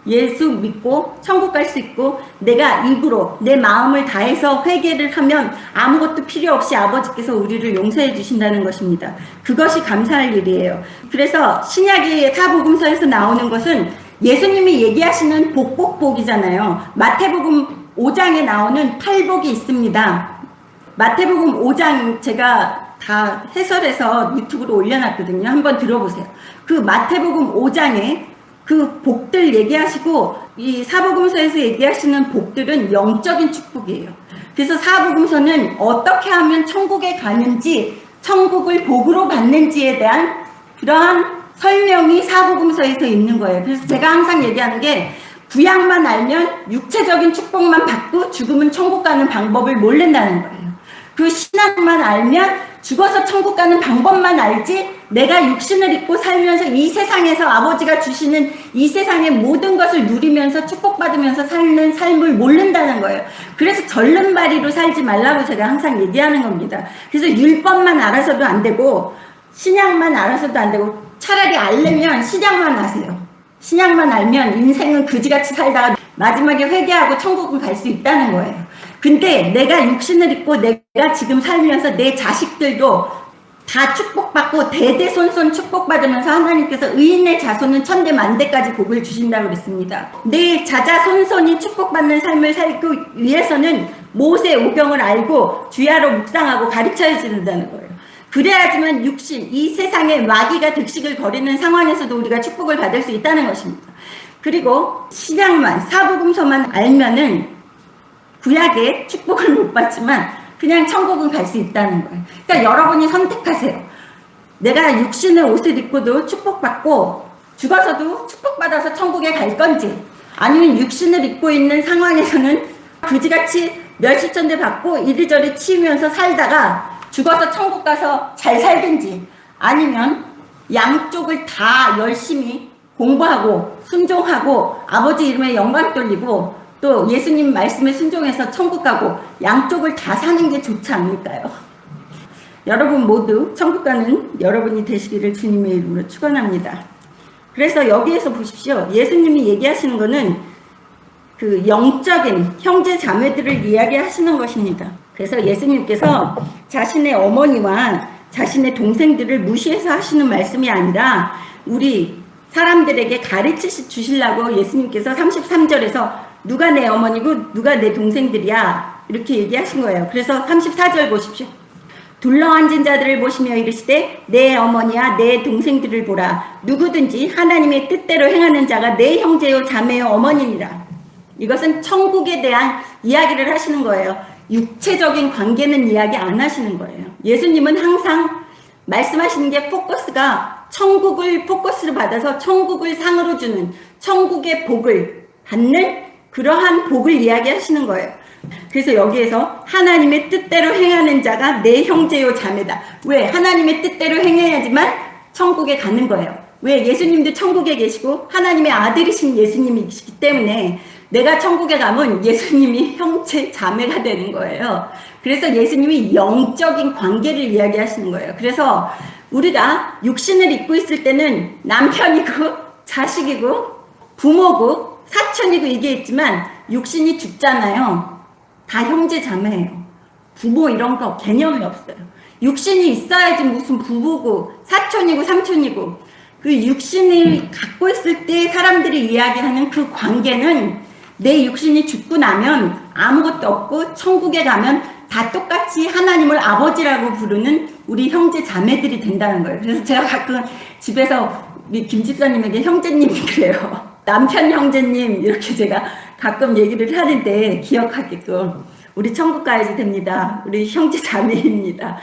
예수 믿고 천국 갈 수 있고, 내가 입으로 내 마음을 다해서 회개를 하면 아무것도 필요 없이 아버지께서 우리를 용서해 주신다는 것입니다. 그것이 감사할 일이에요. 그래서 신약의 사복음서에서 나오는 것은 예수님이 얘기하시는 복복복이잖아요. 마태복음 5장에 나오는 팔복이 있습니다. 마태복음 5장 제가 다 해설해서 유튜브로 올려놨거든요. 한번 들어보세요. 그 마태복음 5장에 그 복들 얘기하시고, 이 사복음서에서 얘기하시는 복들은 영적인 축복이에요. 그래서 사복음서는 어떻게 하면 천국에 가는지, 천국을 복으로 받는지에 대한 그러한 설명이 사복음서에서 있는 거예요. 그래서 제가 항상 얘기하는 게, 구약만 알면 육체적인 축복만 받고 죽으면 천국 가는 방법을 모른다는 거예요. 그 신학만 알면 죽어서 천국 가는 방법만 알지, 내가 육신을 입고 살면서 이 세상에서 아버지가 주시는 이 세상의 모든 것을 누리면서 축복받으면서 사는 삶을 모른다는 거예요. 그래서 절름발이로 살지 말라고 제가 항상 얘기하는 겁니다. 그래서 율법만 알아서도 안 되고 신약만 알아서도 안 되고, 차라리 알려면 신약만 아세요. 신약만 알면 인생은 그지같이 살다가 마지막에 회개하고 천국은 갈 수 있다는 거예요. 근데 내가 육신을 입고 내가 지금 살면서 내 자식들도 다 축복받고 대대손손 축복받으면서 하나님께서 의인의 자손은 천대 만대까지 복을 주신다고 그랬습니다. 내 자자손손이 축복받는 삶을 살기 위해서는 모세오경을 알고 주야로 묵상하고 가르쳐야 된다는 거예요. 그래야지만 육신, 이 세상의 마귀가 득식을 거리는 상황에서도 우리가 축복을 받을 수 있다는 것입니다. 그리고 신약만, 사복음서만 알면은 구약의 축복을 못 받지만 그냥 천국은 갈 수 있다는 거예요. 그러니까 여러분이 선택하세요. 내가 육신의 옷을 입고도 축복받고 죽어서도 축복받아서 천국에 갈 건지, 아니면 육신을 입고 있는 상황에서는 그지같이 멸시천대 받고 이리저리 치우면서 살다가 죽어서 천국 가서 잘 살든지, 아니면 양쪽을 다 열심히 공부하고 순종하고 아버지 이름에 영광 돌리고 또 예수님 말씀에 순종해서 천국 가고, 양쪽을 다 사는 게 좋지 않을까요? 여러분 모두 천국 가는 여러분이 되시기를 주님의 이름으로 축원합니다. 그래서 여기에서 보십시오. 예수님이 얘기하시는 거는 그 영적인 형제 자매들을 이야기하시는 것입니다. 그래서 예수님께서 자신의 어머니와 자신의 동생들을 무시해서 하시는 말씀이 아니라 우리 사람들에게 가르치 주시려고 예수님께서 33절에서 누가 내 어머니고 누가 내 동생들이야 이렇게 얘기하신 거예요. 그래서 34절 보십시오. 둘러앉은 자들을 보시며 이르시되 내 어머니와 내 동생들을 보라. 누구든지 하나님의 뜻대로 행하는 자가 내 형제요 자매요 어머니니라. 이것은 천국에 대한 이야기를 하시는 거예요. 육체적인 관계는 이야기 안 하시는 거예요. 예수님은 항상 말씀하시는 게 포커스가 천국을 포커스로 받아서 천국을 상으로 주는, 천국의 복을 받는 그러한 복을 이야기하시는 거예요. 그래서 여기에서 하나님의 뜻대로 행하는 자가 내 형제요 자매다. 왜? 하나님의 뜻대로 행해야지만 천국에 가는 거예요. 왜? 예수님도 천국에 계시고 하나님의 아들이신 예수님이시기 때문에 내가 천국에 가면 예수님이 형제 자매가 되는 거예요. 그래서 예수님이 영적인 관계를 이야기하시는 거예요. 그래서 우리가 육신을 입고 있을 때는 남편이고 자식이고 부모고 사촌이고 이게 있지만 육신이 죽잖아요. 다 형제 자매예요. 부모 이런 거 개념이 없어요. 육신이 있어야지 무슨 부부고 사촌이고 삼촌이고 그 육신을 갖고 있을 때 사람들이 이야기하는 그 관계는 내 육신이 죽고 나면 아무것도 없고 천국에 가면 다 똑같이 하나님을 아버지라고 부르는 우리 형제 자매들이 된다는 거예요. 그래서 제가 가끔 집에서 우리 김 집사님에게 형제님이 그래요. 남편 형제님 이렇게 제가 가끔 얘기를 하는데 기억하게끔 우리 천국 가야지 됩니다. 우리 형제 자매입니다.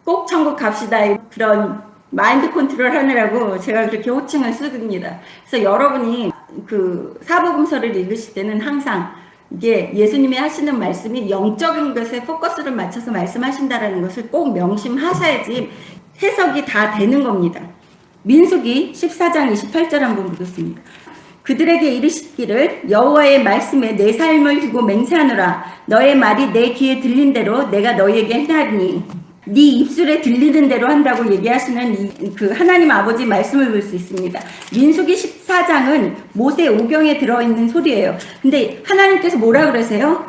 꼭 천국 갑시다. 그런 마인드 컨트롤 하느라고 제가 그렇게 호칭을 쓰습니다. 그래서 여러분이 그 사복음서를 읽으실 때는 항상 이게 예수님이 하시는 말씀이 영적인 것에 포커스를 맞춰서 말씀하신다라는 것을 꼭 명심하셔야지 해석이 다 되는 겁니다. 민수기 14장 28절 한번 보겠습니다. 그들에게 이르시기를 여호와의 말씀에 내 삶을 두고 맹세하노라. 너의 말이 내 귀에 들린 대로 내가 너희에게 행하리니 네 입술에 들리는 대로 한다고 얘기하시는 그 하나님 아버지 말씀을 볼 수 있습니다. 민수기 14장은 모세 오경에 들어있는 소리예요. 근데 하나님께서 뭐라 그러세요?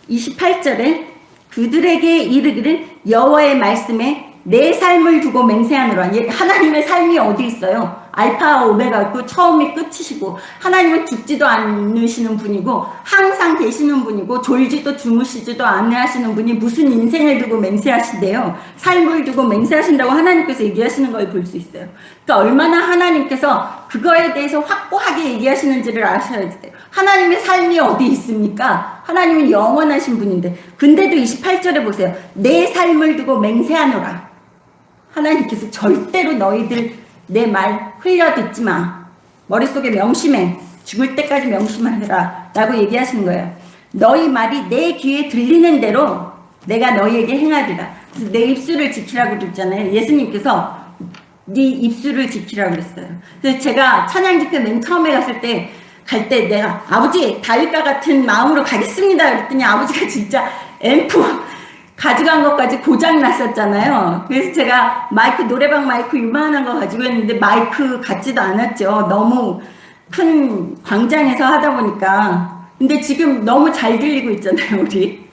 28절에 그들에게 이르기를 여호와의 말씀에 내 삶을 두고 맹세하노라. 하나님의 삶이 어디 있어요? 알파와 오메가 있고 처음이 끝이시고 하나님은 죽지도 않으시는 분이고 항상 계시는 분이고 졸지도 주무시지도 않으시는 분이 무슨 인생을 두고 맹세하신대요. 삶을 두고 맹세하신다고 하나님께서 얘기하시는 걸 볼 수 있어요. 그러니까 얼마나 하나님께서 그거에 대해서 확고하게 얘기하시는지를 아셔야 돼요. 하나님의 삶이 어디 있습니까? 하나님은 영원하신 분인데 근데도 28절에 보세요. 내 삶을 두고 맹세하노라. 하나님께서 절대로 너희들 내 말 흘려 듣지 마. 머릿속에 명심해. 죽을 때까지 명심하라. 라고 얘기하시는 거예요. 너희 말이 내 귀에 들리는 대로 내가 너희에게 행하리라. 그래서 내 입술을 지키라고 그랬잖아요. 예수님께서 네 입술을 지키라고 그랬어요. 그래서 제가 찬양 집회 맨 처음에 갔을 때 갈 때 내가 아버지 다윗과 같은 마음으로 가겠습니다. 그랬더니 아버지가 진짜 앰프 가져간 것까지 고장 났었잖아요. 그래서 제가 마이크, 노래방 마이크 요만한 거 가지고 했는데 마이크 같지도 않았죠. 너무 큰 광장에서 하다 보니까. 근데 지금 너무 잘 들리고 있잖아요, 우리.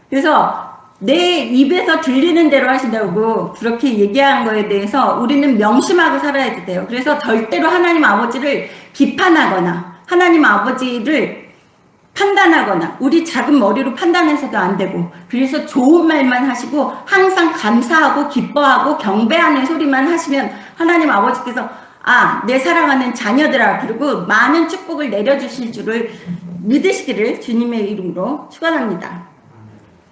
그래서 내 입에서 들리는 대로 하신다고 그렇게 얘기한 거에 대해서 우리는 명심하고 살아야 돼요. 그래서 절대로 하나님 아버지를 비판하거나 하나님 아버지를 판단하거나 우리 작은 머리로 판단해서도 안 되고 그래서 좋은 말만 하시고 항상 감사하고 기뻐하고 경배하는 소리만 하시면 하나님 아버지께서 아, 내 사랑하는 자녀들아 그리고 많은 축복을 내려주실 줄을 믿으시기를 주님의 이름으로 축원합니다.